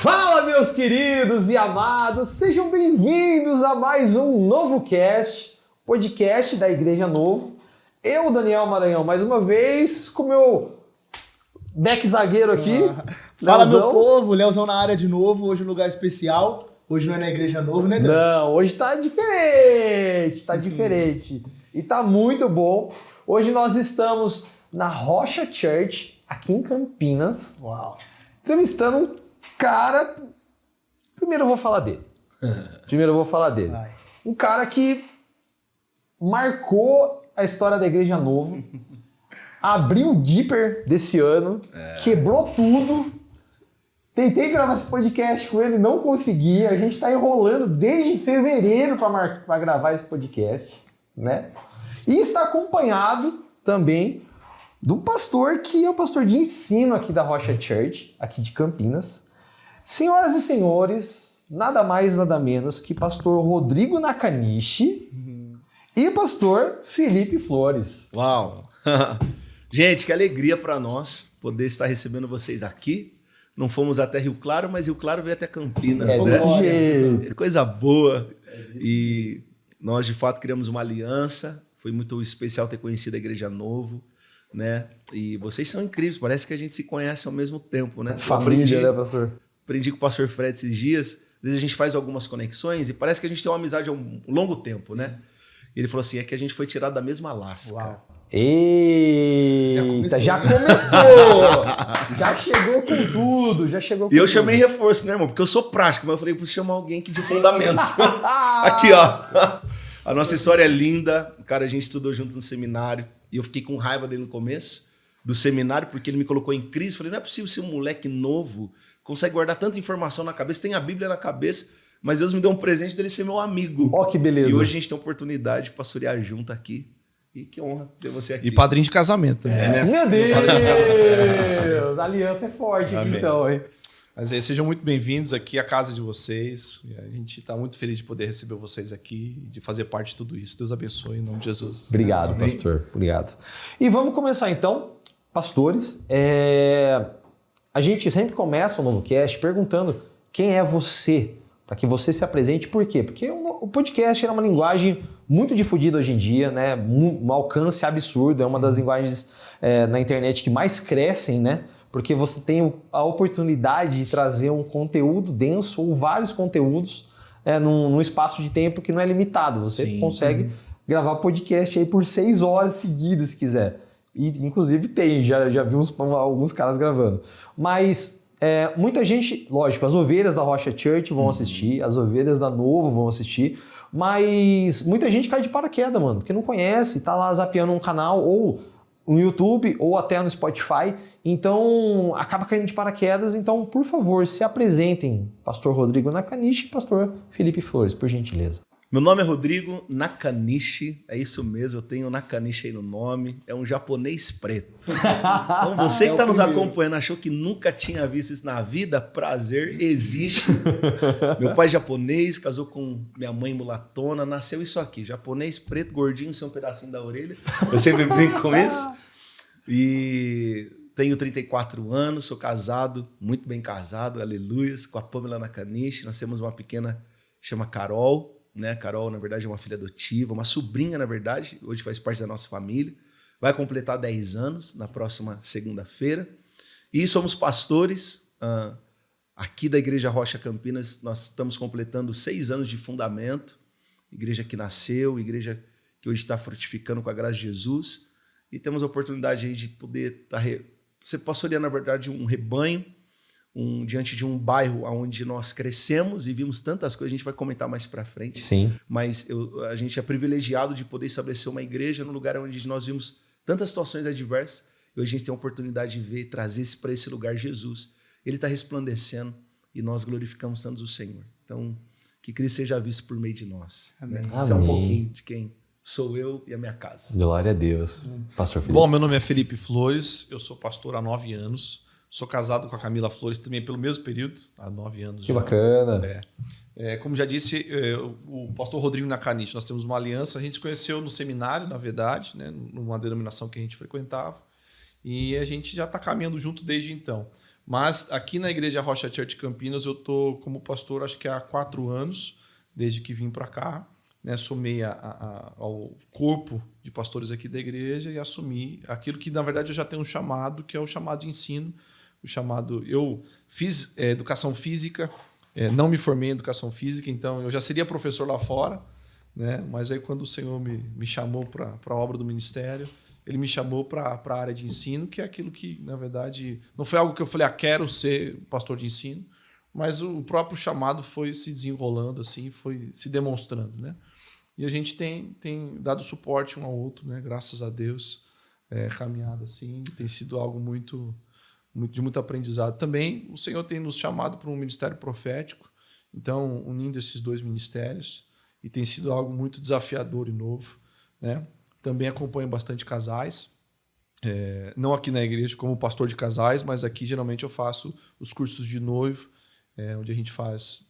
Fala, meus queridos e amados, sejam bem-vindos a mais um novo podcast da Igreja Novo. Eu, Daniel Maranhão, mais uma vez com meu back zagueiro aqui. Fala, meu povo, Leozão na área de novo, hoje um lugar especial. Hoje não é na Igreja Novo, né, Dan? Não, hoje tá diferente. E tá muito bom. Hoje nós estamos na Rocha Church, aqui em Campinas. Uau. Entrevistando um cara... Primeiro eu vou falar dele. Vai. Um cara que marcou a história da Igreja Novo, abriu o Deeper desse ano, quebrou tudo. Tentei gravar esse podcast com ele, não consegui. A gente está enrolando desde fevereiro para gravar esse podcast, né? E está acompanhado também do pastor, que é o pastor de ensino aqui da Rocha Church, aqui de Campinas. Senhoras e senhores, nada mais, nada menos que pastor Rodrigo Nakanishi e o pastor Felipe Flores. Uau! Gente, que alegria para nós poder estar recebendo vocês aqui. Não fomos até Rio Claro, mas Rio Claro veio até Campinas. Desse jeito. Coisa boa. E nós, de fato, criamos uma aliança. Foi muito especial ter conhecido a Igreja Novo, né? E vocês são incríveis. Parece que a gente se conhece ao mesmo tempo, né? Família, né, pastor? Aprendi com o pastor Fred esses dias. Às vezes a gente faz algumas conexões e parece que a gente tem uma amizade há um longo tempo, né? E ele falou assim, é que a gente foi tirado da mesma lasca. Uau. Eita, já começou! Já chegou com tudo, E eu chamei reforço, né, irmão? Porque eu sou prático, mas eu falei, preciso chamar alguém que de fundamento. Aqui, ó. A nossa história é linda. Cara, a gente estudou juntos no seminário. E eu fiquei com raiva dele no começo do seminário, porque ele me colocou em crise. Falei, não é possível ser um moleque novo, consegue guardar tanta informação na cabeça, tem a Bíblia na cabeça, mas Deus me deu um presente dele ser meu amigo. Ó, que beleza. E hoje a gente tem a oportunidade de pastorear junto aqui. E que honra ter você aqui. E padrinho de casamento também, né? Meu Deus! A aliança é forte aqui, então, hein? Mas aí, sejam muito bem-vindos aqui à casa de vocês. E a gente está muito feliz de poder receber vocês aqui e de fazer parte de tudo isso. Deus abençoe, em nome de Jesus. Obrigado, pastor. Obrigado. E vamos começar, então, pastores. A gente sempre começa o novo cast perguntando quem é você, para que você se apresente. Por quê? Porque o podcast é uma linguagem muito difundida hoje em dia, né? Um alcance absurdo, é uma das linguagens na internet que mais crescem, né? Porque você tem a oportunidade de trazer um conteúdo denso ou vários conteúdos num espaço de tempo que não é limitado. Você consegue gravar podcast aí por 6 horas seguidas, se quiser. E, inclusive, já vi alguns caras gravando. Mas muita gente, lógico, as ovelhas da Rocha Church vão assistir, as ovelhas da Novo vão assistir, mas muita gente cai de paraquedas, mano, porque não conhece, tá lá zapeando um canal ou no YouTube ou até no Spotify, então acaba caindo de paraquedas. Então, por favor, se apresentem, pastor Rodrigo Nakanishi e pastor Felipe Flores, por gentileza. Meu nome é Rodrigo Nakanishi, é isso mesmo, eu tenho Nakanishi aí no nome, é um japonês preto. Então você que está nos acompanhando achou que nunca tinha visto isso na vida, prazer, existe. Meu pai é japonês, casou com minha mãe mulatona, nasceu isso aqui, japonês preto, gordinho, sem um pedacinho da orelha, eu sempre brinco com isso. E tenho 34 anos, sou casado, muito bem casado, aleluias, com a Pamela Nakanishi, nós temos uma pequena, chama Carol, né? Carol, na verdade, é uma filha adotiva, uma sobrinha, na verdade, hoje faz parte da nossa família. Vai completar 10 anos na próxima segunda-feira. E somos pastores aqui da Igreja Rocha Campinas. Nós estamos completando 6 anos de fundamento. Igreja que nasceu, igreja que hoje está frutificando com a graça de Jesus. E temos a oportunidade aí de poder ser pastoreando, na verdade, um rebanho, diante de um bairro onde nós crescemos e vimos tantas coisas, a gente vai comentar mais para frente. Sim. Mas a gente é privilegiado de poder estabelecer uma igreja num lugar onde nós vimos tantas situações adversas e hoje a gente tem a oportunidade de ver, trazer para esse lugar Jesus. Ele está resplandecendo e nós glorificamos tanto o Senhor. Então, que Cristo seja visto por meio de nós. Amém. Né? Isso é um pouquinho de quem sou eu e a minha casa. Glória a Deus. Pastor Felipe. Bom, meu nome é Felipe Flores, eu sou pastor há 9 anos. Sou casado com a Camila Flores também pelo mesmo período, há 9 anos. Que bacana. Como já disse, o pastor Rodrigo Nakanishi, nós temos uma aliança, a gente se conheceu no seminário, na verdade, né, numa denominação que a gente frequentava, e a gente já está caminhando junto desde então. Mas aqui na Igreja Rocha Church Campinas eu tô como pastor acho que há 4 anos, desde que vim para cá, né? Somei ao corpo de pastores aqui da igreja e assumi aquilo que na verdade eu já tenho um chamado, que é o chamado de ensino, eu fiz educação física, não me formei em educação física, então eu já seria professor lá fora, né? Mas aí quando o Senhor me chamou para a obra do ministério, ele me chamou para a área de ensino, que é aquilo que, na verdade, não foi algo que eu falei, quero ser pastor de ensino, mas o próprio chamado foi se desenrolando, assim, foi se demonstrando, né? E a gente tem dado suporte um ao outro, né? Graças a Deus, caminhada assim, tem sido algo de muito aprendizado. Também o Senhor tem nos chamado para um ministério profético, então unindo esses 2 ministérios, e tem sido algo muito desafiador e novo, né? Também acompanho bastante casais, não aqui na igreja como pastor de casais, mas aqui geralmente eu faço os cursos de noivo, onde a gente faz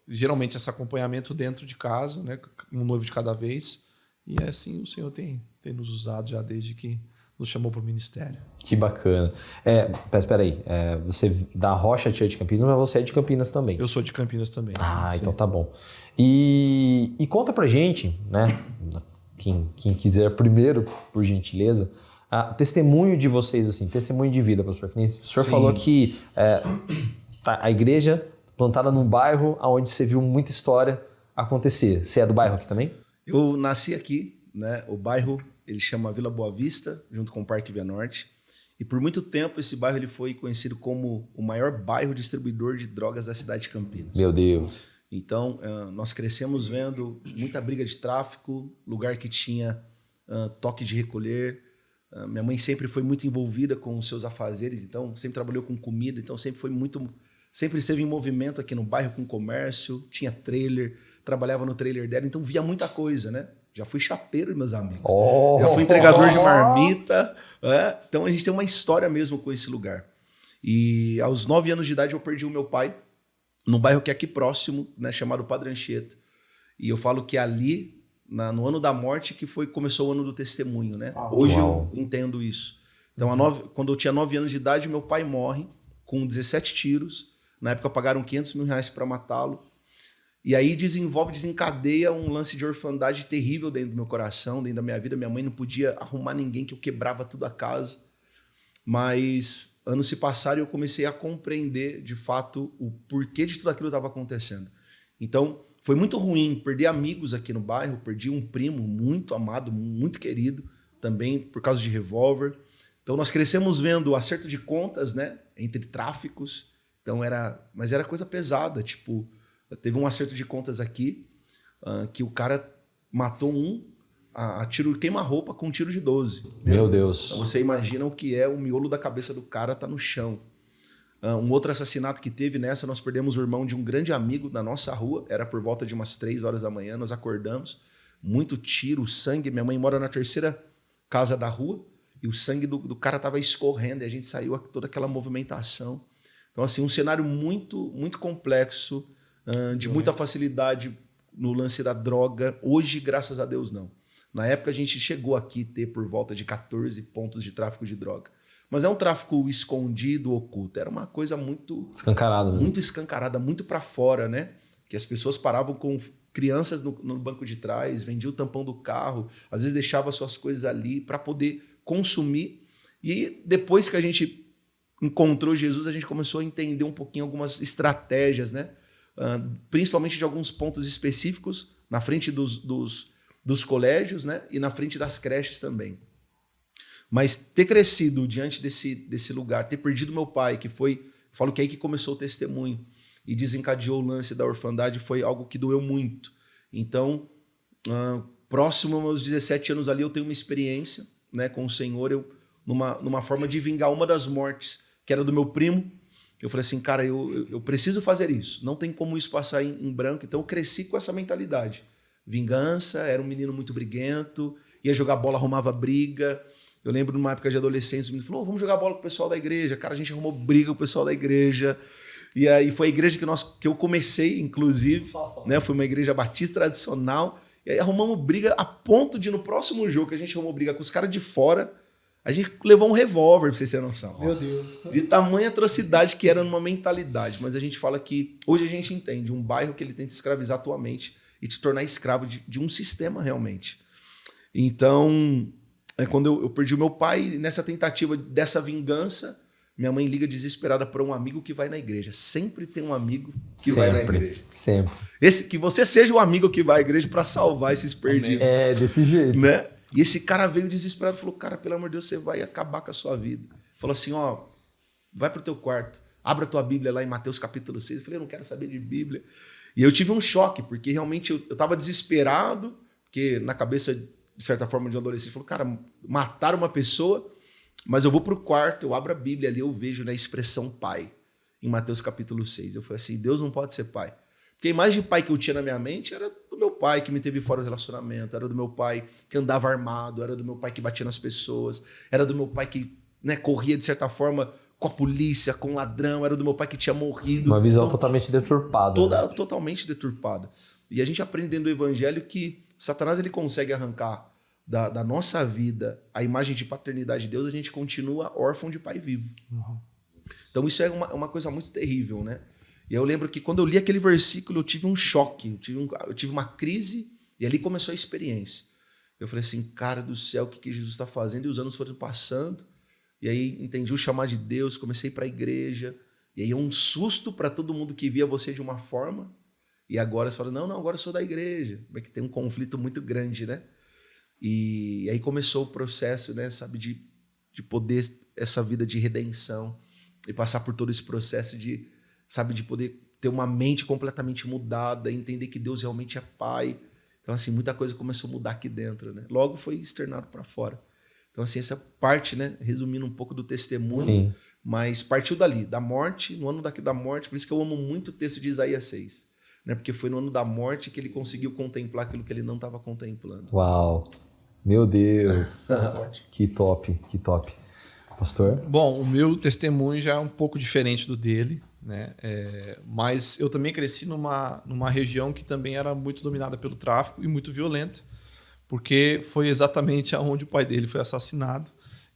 geralmente esse acompanhamento dentro de casa, né? Um noivo de cada vez, e assim o Senhor tem nos usado já desde que nos chamou para o ministério. Que bacana. Mas espera aí, você da Rocha Church Campinas, mas você é de Campinas também? Eu sou de Campinas também. Sim. Então tá bom. E conta pra gente, né? Quem quiser primeiro, por gentileza, testemunho de vocês, assim, testemunho de vida, pastor. Que nem o senhor Sim. falou que a igreja plantada num bairro onde você viu muita história acontecer. Você é do bairro aqui também? Eu nasci aqui, né? O bairro ele chama Vila Boa Vista, junto com o Parque Via Norte. E por muito tempo esse bairro ele foi conhecido como o maior bairro distribuidor de drogas da cidade de Campinas. Meu Deus. Então, nós crescemos vendo muita briga de tráfico, lugar que tinha toque de recolher. Minha mãe sempre foi muito envolvida com os seus afazeres, então sempre trabalhou com comida, então sempre esteve em movimento aqui no bairro com comércio, tinha trailer, trabalhava no trailer dela, então via muita coisa, né? Já fui chapeiro, meus amigos. Já fui entregador de marmita. Então a gente tem uma história mesmo com esse lugar. E aos 9 anos de idade eu perdi o meu pai num bairro que é aqui próximo, né, chamado Padre Anchieta. E eu falo que ali, no ano da morte, que começou o ano do testemunho, né? Hoje eu entendo isso. Então, quando eu tinha 9 anos de idade, meu pai morre com 17 tiros. Na época pagaram R$500 mil para matá-lo. E aí desencadeia um lance de orfandade terrível dentro do meu coração, dentro da minha vida. Minha mãe não podia arrumar ninguém, que eu quebrava tudo a casa. Mas anos se passaram e eu comecei a compreender, de fato, o porquê de tudo aquilo estava acontecendo. Então, foi muito ruim perder amigos aqui no bairro, perdi um primo muito amado, muito querido, também por causa de revólver. Então, nós crescemos vendo o acerto de contas, né, entre tráficos. Então, mas era coisa pesada, tipo, teve um acerto de contas aqui, que o cara matou a tiro queima-roupa com um tiro de 12. Meu Deus. Então você imagina o que é o miolo da cabeça do cara tá no chão. Um outro assassinato que teve nessa, nós perdemos o irmão de um grande amigo da nossa rua, era por volta de umas 3 horas da manhã, nós acordamos, muito tiro, sangue, minha mãe mora na 3ª casa da rua, e o sangue do cara tava escorrendo, e a gente saiu toda aquela movimentação. Então assim, um cenário muito, muito complexo, de muita facilidade no lance da droga. Hoje, graças a Deus, não. Na época, a gente chegou aqui a ter por volta de 14 pontos de tráfico de droga. Mas é um tráfico escondido, oculto. Era uma coisa muito... escancarada, né? Muito escancarada, muito para fora, né? Que as pessoas paravam com crianças no banco de trás, vendiam o tampão do carro, às vezes deixava suas coisas ali para poder consumir. E depois que a gente encontrou Jesus, a gente começou a entender um pouquinho algumas estratégias, né? Principalmente de alguns pontos específicos, na frente dos colégios, né? E na frente das creches também. Mas ter crescido diante desse lugar, ter perdido meu pai, que foi, falo que é aí que começou o testemunho e desencadeou o lance da orfandade, foi algo que doeu muito. Então, próximo aos meus 17 anos ali, eu tenho uma experiência, né, com o Senhor, numa forma de vingar uma das mortes, que era do meu primo. Eu falei assim, cara, eu preciso fazer isso, não tem como isso passar em branco. Então eu cresci com essa mentalidade. Vingança, era um menino muito briguento, ia jogar bola, arrumava briga. Eu lembro numa época de adolescência, o menino falou, vamos jogar bola com o pessoal da igreja. Cara, a gente arrumou briga com o pessoal da igreja. E aí foi a igreja que eu comecei, inclusive, né? Foi uma igreja batista tradicional. E aí arrumamos briga a ponto de, no próximo jogo, que a gente arrumou briga com os caras de fora, A gente levou um revólver, pra vocês terem noção. Meu Deus. De tamanha atrocidade que era numa mentalidade. Mas a gente fala que hoje a gente entende um bairro que ele tenta escravizar a tua mente e te tornar escravo de um sistema realmente. Então, quando eu perdi o meu pai, nessa tentativa dessa vingança, minha mãe liga desesperada para um amigo que vai na igreja. Sempre tem um amigo que vai na igreja. Sempre. Que você seja o amigo que vai à igreja para salvar esses perdidos. É, desse jeito. Né? E esse cara veio desesperado e falou, cara, pelo amor de Deus, você vai acabar com a sua vida. Falou assim, ó, vai pro teu quarto, abra a tua Bíblia lá em Mateus capítulo 6. Eu falei, eu não quero saber de Bíblia. E eu tive um choque, porque realmente eu estava desesperado, porque na cabeça, de certa forma, de um adolescente, falou, cara, mataram uma pessoa, mas eu vou pro quarto, eu abro a Bíblia ali, eu vejo a expressão pai, em Mateus capítulo 6. Eu falei assim, Deus não pode ser pai. Porque a imagem de pai que eu tinha na minha mente era do meu pai que me teve fora do relacionamento, era do meu pai que andava armado, era do meu pai que batia nas pessoas, era do meu pai que, né, corria, de certa forma, com a polícia, com o ladrão, era do meu pai que tinha morrido. Uma visão então, totalmente deturpada. Totalmente deturpada. E a gente aprende dentro do evangelho que Satanás ele consegue arrancar da nossa vida a imagem de paternidade de Deus, a gente continua órfão de pai vivo. Uhum. Então isso é uma coisa muito terrível, né? E eu lembro que quando eu li aquele versículo, eu tive um choque, eu tive uma crise, e ali começou a experiência. Eu falei assim, cara do céu, o que Jesus está fazendo? E os anos foram passando, e aí entendi o chamado de Deus, comecei para a igreja, e aí um susto para todo mundo que via você de uma forma, e agora você fala, não, agora eu sou da igreja. É que tem um conflito muito grande, né? E aí começou o processo, né, sabe, de poder, essa vida de redenção, e passar por todo esse processo de poder ter uma mente completamente mudada, entender que Deus realmente é pai. Então, assim, muita coisa começou a mudar aqui dentro, né? Logo foi externado para fora. Então, assim, essa parte, né, resumindo um pouco do testemunho, Sim. Mas partiu dali, da morte, no ano da morte, por isso que eu amo muito o texto de Isaías 6, né? Porque foi no ano da morte que ele conseguiu contemplar aquilo que ele não estava contemplando. Uau! Meu Deus! Que top, que top. Pastor? Bom, o meu testemunho já é um pouco diferente do dele, né? Mas eu também cresci numa região que também era muito dominada pelo tráfico e muito violenta, porque foi exatamente aonde o pai dele foi assassinado,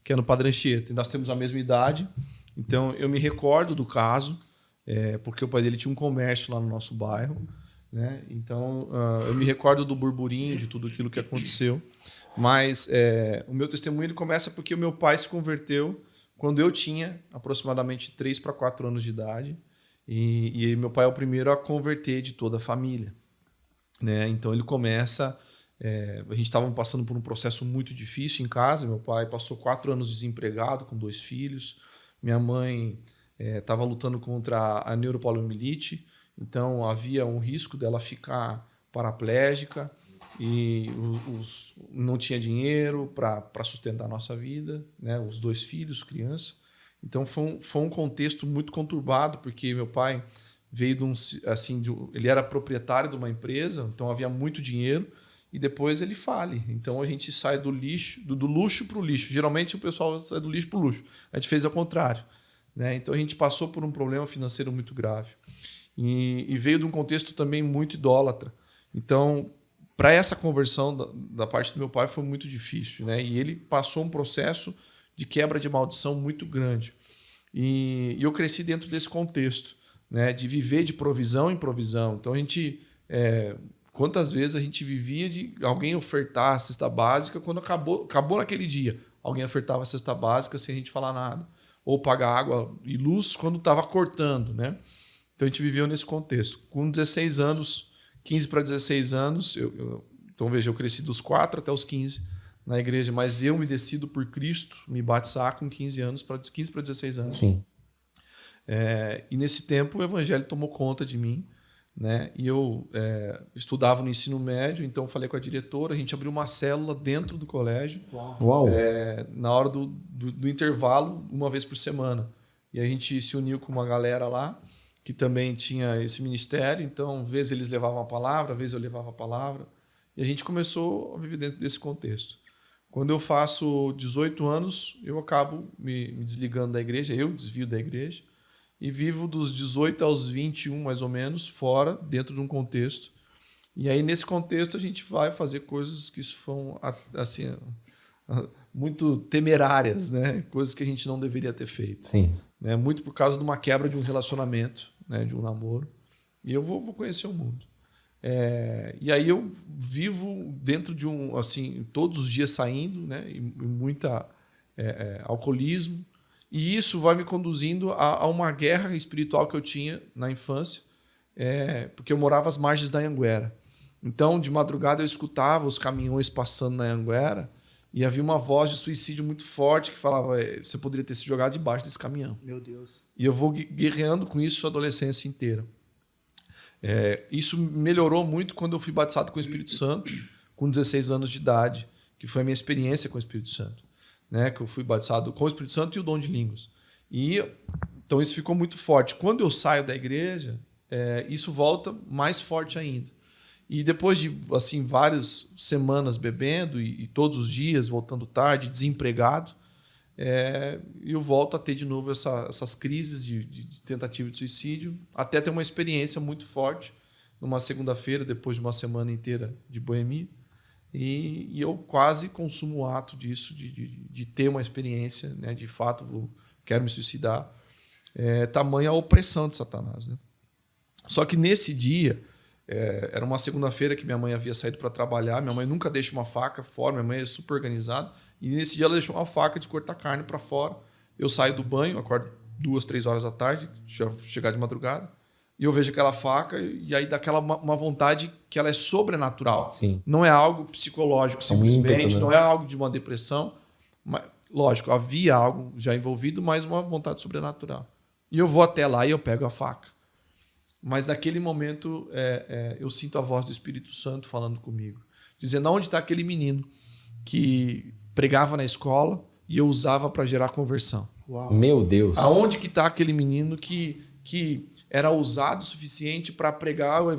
que é no Padre Anchieta. E nós temos a mesma idade, então eu me recordo do caso, porque o pai dele tinha um comércio lá no nosso bairro, né? Então eu me recordo do burburinho, de tudo aquilo que aconteceu. Mas o meu testemunho ele começa porque o meu pai se converteu quando eu tinha aproximadamente 3 para 4 anos de idade. E meu pai é o primeiro a converter de toda a família, né? Então ele começa... a gente estava passando por um processo muito difícil em casa. Meu pai passou 4 anos desempregado com 2 filhos. Minha mãe estava lutando contra a neuropoliomielite. Então havia um risco dela ficar paraplégica. E não tinha dinheiro para sustentar a nossa vida, né? Os 2 filhos, criança. Então foi um contexto muito conturbado, porque meu pai veio ele era proprietário de uma empresa, então havia muito dinheiro, e depois ele fale. Então a gente sai do lixo, do luxo para o lixo. Geralmente o pessoal sai do lixo para o luxo. A gente fez ao contrário, né? Então a gente passou por um problema financeiro muito grave. E veio de um contexto também muito idólatra. Então, para essa conversão da parte do meu pai foi muito difícil, né? E ele passou um processo de quebra de maldição muito grande. E eu cresci dentro desse contexto, né? De viver de provisão em provisão. Então a gente, quantas vezes a gente vivia de alguém ofertar a cesta básica quando acabou naquele dia, alguém ofertava a cesta básica sem a gente falar nada, ou pagar água e luz quando estava cortando, né? Então a gente viveu nesse contexto. Com 16 anos 15 para 16 anos, então veja, eu cresci dos 4 até os 15 na igreja, mas eu me decido por Cristo, me batizar com 15 para 16 anos. Sim. E nesse tempo o evangelho tomou conta de mim, né? E eu estudava no ensino médio, então falei com a diretora, a gente abriu uma célula dentro do colégio. Uau. Na hora do intervalo, uma vez por semana. E a gente se uniu com uma galera lá, que também tinha esse ministério, então, às vezes eles levavam a palavra, às vezes eu levava a palavra, e a gente começou a viver dentro desse contexto. Quando eu faço 18 anos, eu acabo me desligando da igreja, eu desvio da igreja, e vivo dos 18 aos 21, mais ou menos, fora, dentro de um contexto. E aí, nesse contexto, a gente vai fazer coisas que são, assim, muito temerárias, né? Coisas que a gente não deveria ter feito. Sim. Né? Muito por causa de uma quebra de um relacionamento, né? De um namoro. E eu vou conhecer o mundo. E aí eu vivo dentro de assim, todos os dias saindo, né? E muita alcoolismo. E isso vai me conduzindo a uma guerra espiritual que eu tinha na infância, porque eu morava às margens da Anhanguera. Então, de madrugada, eu escutava os caminhões passando na Anhanguera e havia uma voz de suicídio muito forte que falava: você poderia ter se jogado debaixo desse caminhão. Meu Deus. E eu vou guerreando com isso a adolescência inteira. Isso melhorou muito quando eu fui batizado com o Espírito Santo, com 16 anos de idade, que foi a minha experiência com o Espírito Santo. Né? Que eu fui batizado com o Espírito Santo e o dom de línguas. Então isso ficou muito forte. Quando eu saio da igreja, isso volta mais forte ainda. E depois de assim, várias semanas bebendo e todos os dias, voltando tarde, desempregado, eu volto a ter de novo essas crises de tentativa de suicídio, até ter uma experiência muito forte numa segunda-feira, depois de uma semana inteira de boemia. E eu quase consumo o ato disso, de ter uma experiência, né, de fato, quero me suicidar. Tamanha a opressão de Satanás. Né? Só que nesse dia, era uma segunda-feira que minha mãe havia saído para trabalhar. Minha mãe nunca deixa uma faca fora, minha mãe é super organizada. E nesse dia ela deixou uma faca de cortar carne para fora. Eu saio do banho, acordo 2, 3 horas da tarde, chegar de madrugada, e eu vejo aquela faca e aí dá aquela uma vontade que ela é sobrenatural. Sim. Não é algo psicológico simplesmente, ímpeto, né? não é algo de uma depressão. Mas, lógico, havia algo já envolvido, mas uma vontade sobrenatural. E eu vou até lá e eu pego a faca. Mas naquele momento eu sinto a voz do Espírito Santo falando comigo, dizendo: onde está aquele menino que pregava na escola e eu usava para gerar conversão? Uau. Meu Deus. Aonde que está aquele menino que era ousado o suficiente para pregar o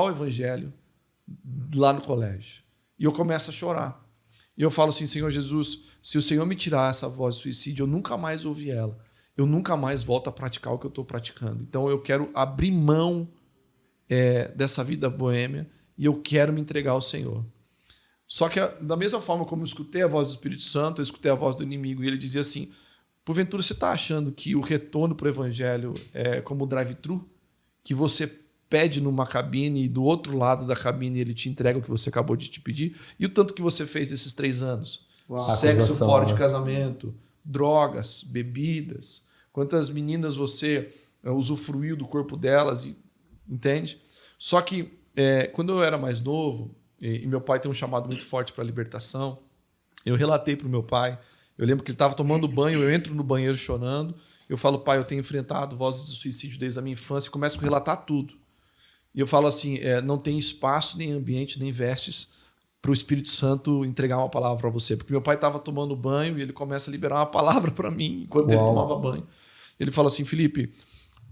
evangelho lá no colégio? E eu começo a chorar. E eu falo assim: Senhor Jesus, se o Senhor me tirar essa voz de suicídio, eu nunca mais ouvi ela. Eu nunca mais volto a praticar o que eu estou praticando. Então eu quero abrir mão dessa vida boêmia e eu quero me entregar ao Senhor. Só que da mesma forma como eu escutei a voz do Espírito Santo, eu escutei a voz do inimigo e ele dizia assim: porventura você está achando que o retorno para o evangelho é como o drive-thru? Que você pede numa cabine e do outro lado da cabine ele te entrega o que você acabou de te pedir? E o tanto que você fez esses 3 anos? Uau. Sexo Acusação, fora né? de casamento, drogas, bebidas. Quantas meninas você usufruiu do corpo delas, entende? Só que quando eu era mais novo, e meu pai tem um chamado muito forte para a libertação, eu relatei para o meu pai. Eu lembro que ele estava tomando banho, eu entro no banheiro chorando, eu falo: pai, eu tenho enfrentado vozes de suicídio desde a minha infância, e começo a relatar tudo. E eu falo assim: não tem espaço, nem ambiente, nem vestes para o Espírito Santo entregar uma palavra para você. Porque meu pai estava tomando banho e ele começa a liberar uma palavra para mim enquanto ele tomava banho. Ele fala assim: Felipe,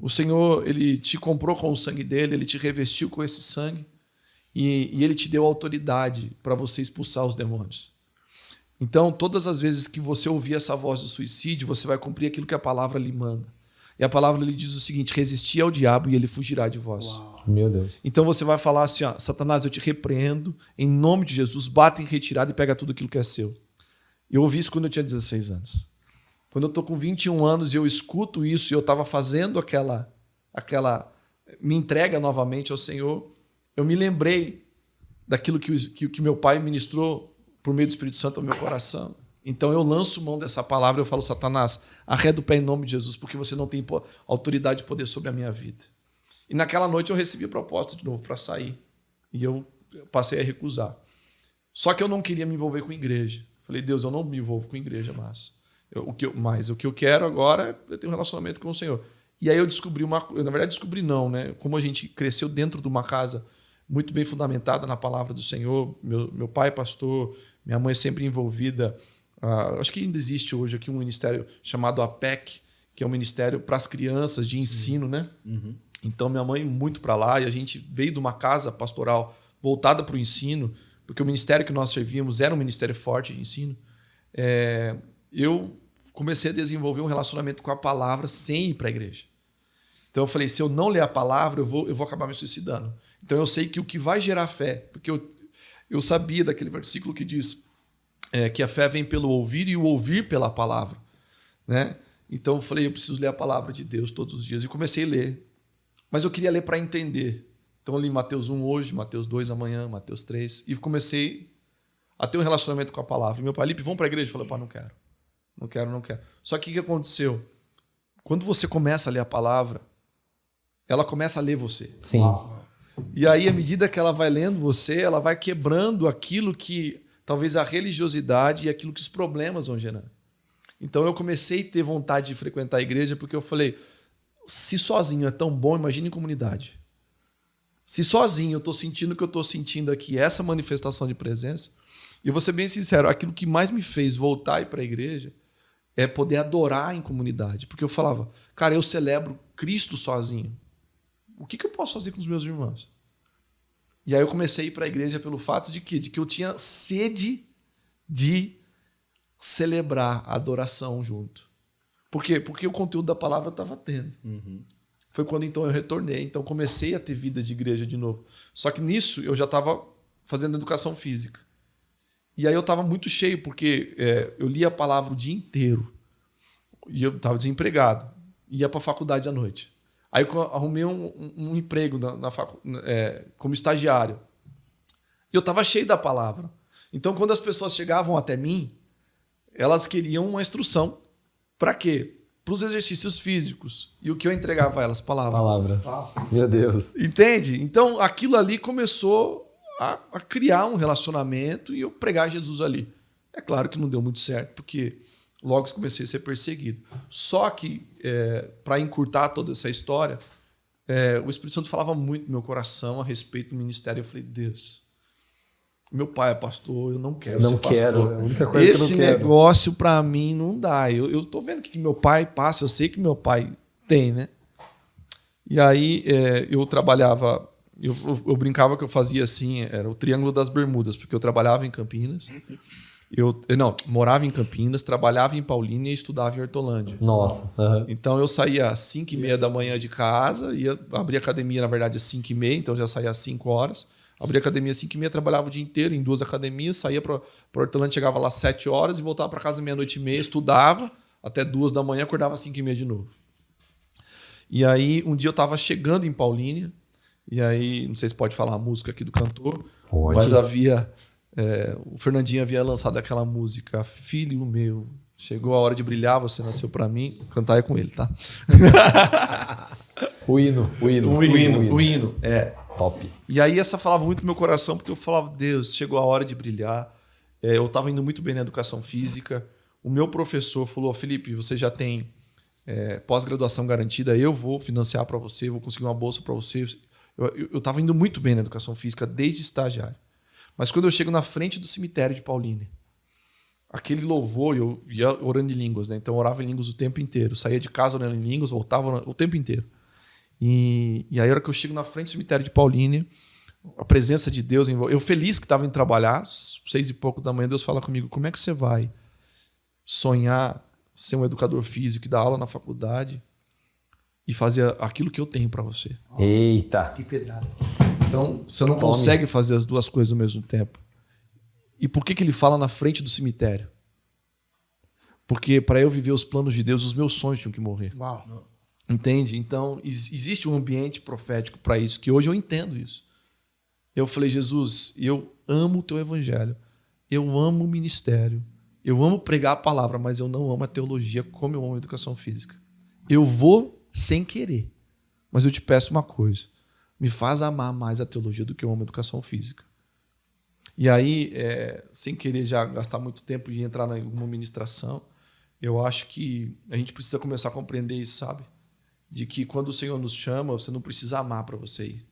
o Senhor, ele te comprou com o sangue dele, ele te revestiu com esse sangue e ele te deu autoridade para você expulsar os demônios. Então, todas as vezes que você ouvir essa voz do suicídio, você vai cumprir aquilo que a palavra lhe manda. E a palavra lhe diz o seguinte: resistir ao diabo e ele fugirá de vós. Uau. Meu Deus. Então você vai falar assim: Satanás, eu te repreendo, em nome de Jesus, bata em retirada e pega tudo aquilo que é seu. Eu ouvi isso quando eu tinha 16 anos. Quando eu estou com 21 anos e eu escuto isso e eu estava fazendo aquela me entrega novamente ao Senhor, eu me lembrei daquilo que meu pai ministrou por meio do Espírito Santo ao meu coração. Então eu lanço mão dessa palavra e eu falo: Satanás, arreda o pé em nome de Jesus, porque você não tem autoridade e poder sobre a minha vida. E naquela noite eu recebi a proposta de novo para sair. E eu passei a recusar. Só que eu não queria me envolver com igreja. Falei: Deus, eu não me envolvo com igreja mais. O que eu quero agora é ter um relacionamento com o Senhor. E aí eu descobri na verdade descobri não, né? Como a gente cresceu dentro de uma casa muito bem fundamentada na palavra do Senhor, meu pai é pastor, minha mãe é sempre envolvida. Acho que ainda existe hoje aqui um ministério chamado APEC, que é um ministério para as crianças de ensino, né? Uhum. Então minha mãe muito para lá e a gente veio de uma casa pastoral voltada para o ensino, porque o ministério que nós servíamos era um ministério forte de ensino. Eu comecei a desenvolver um relacionamento com a palavra sem ir para a igreja. Então eu falei: se eu não ler a palavra, eu vou acabar me suicidando. Então eu sei que o que vai gerar fé, porque eu sabia daquele versículo que diz: que a fé vem pelo ouvir e o ouvir pela palavra, né? Então eu falei, eu preciso ler a palavra de Deus todos os dias. E comecei a ler. Mas eu queria ler para entender. Então eu li Mateus 1 hoje, Mateus 2 amanhã, Mateus 3. E comecei a ter um relacionamento com a palavra. E meu pai, Lipe, vamos para a igreja? Eu falei, pá, não quero. Não quero, não quero. Só que o que aconteceu? Quando você começa a ler a palavra, ela começa a ler você. Sim. E aí, à medida que ela vai lendo você, ela vai quebrando aquilo que talvez a religiosidade e aquilo que os problemas vão gerando. Então eu comecei a ter vontade de frequentar a igreja porque eu falei, se sozinho é tão bom, imagine em comunidade. Se sozinho eu estou sentindo o que eu estou sentindo aqui, essa manifestação de presença, e eu vou ser bem sincero, aquilo que mais me fez voltar e ir para a igreja é poder adorar em comunidade. Porque eu falava, cara, eu celebro Cristo sozinho. O que eu posso fazer com os meus irmãos? E aí eu comecei a ir para a igreja pelo fato de quê? De que eu tinha sede de celebrar a adoração junto. Por quê? Porque o conteúdo da palavra eu estava tendo. Foi quando então eu retornei. Então comecei a ter vida de igreja de novo. Só que nisso eu já estava fazendo educação física. E aí eu estava muito cheio, porque eu lia a palavra o dia inteiro. E eu estava desempregado. Ia para a faculdade à noite. Aí eu arrumei um emprego como estagiário. E eu estava cheio da palavra. Então quando as pessoas chegavam até mim, elas queriam uma instrução. Para quê? Para os exercícios físicos. E o que eu entregava a elas? Palavra. Meu Deus. Entende? Então aquilo ali começou a criar um relacionamento e eu pregar Jesus ali. É claro que não deu muito certo, porque logo comecei a ser perseguido. Só que, para encurtar toda essa história, o Espírito Santo falava muito no meu coração a respeito do ministério. Eu falei, Deus, meu pai é pastor, eu não quero ser pastor. É a única coisa Esse que eu não quero. negócio, para mim, não dá. Eu estou vendo que meu pai passa, eu sei que meu pai tem, né? E aí eu trabalhava... Eu brincava que eu fazia assim, era o Triângulo das Bermudas, porque eu trabalhava em Campinas, morava em Campinas, trabalhava em Paulínia e estudava em Hortolândia. Nossa. Então eu saía às 5h30 da manhã de casa, ia abrir academia, na verdade, às 5h30, então já saía às 5 horas. Abria academia às 5h30, trabalhava o dia inteiro em 2 academias, saía para Hortolândia, chegava lá às 7 horas e voltava para casa meia-noite e meia, estudava até 2 da manhã, acordava às 5h30 de novo. E aí um dia eu estava chegando em Paulínia, e aí, não sei se pode falar a música aqui do cantor, Pode. mas o Fernandinho havia lançado aquela música, Filho Meu, chegou a hora de brilhar, você nasceu pra mim. Cantar é com ele, tá? O hino. Top. E aí essa falava muito no meu coração, porque eu falava, Deus, chegou a hora de brilhar. Eu estava indo muito bem na educação física. O meu professor falou, Felipe, você já tem pós-graduação garantida, eu vou financiar para você, vou conseguir uma bolsa para você. Eu estava indo muito bem na educação física desde estagiário. Mas quando eu chego na frente do cemitério de Paulínia, aquele louvor, eu ia orando em línguas, né? Então eu orava em línguas o tempo inteiro. Saía de casa orando em línguas, voltava o tempo inteiro. E aí, a hora que eu chego na frente do cemitério de Paulínia, a presença de Deus, eu feliz que estava indo trabalhar, 6 e pouco da manhã, Deus fala comigo, como é que você vai sonhar ser um educador físico, dar aula na faculdade e fazer aquilo que eu tenho para você? Eita. Que pedrada. Então, você não consegue fazer as duas coisas ao mesmo tempo. E por que ele fala na frente do cemitério? Porque para eu viver os planos de Deus, os meus sonhos tinham que morrer. Uau. Entende? Então, existe um ambiente profético para isso, que hoje eu entendo isso. Eu falei, Jesus, eu amo o teu evangelho, eu amo o ministério, eu amo pregar a palavra, mas eu não amo a teologia como eu amo a educação física. Eu vou sem querer, mas eu te peço uma coisa, me faz amar mais a teologia do que eu amo a educação física. E aí, sem querer já gastar muito tempo e entrar em alguma ministração, eu acho que a gente precisa começar a compreender isso, sabe? De que quando o Senhor nos chama, você não precisa amar para você ir.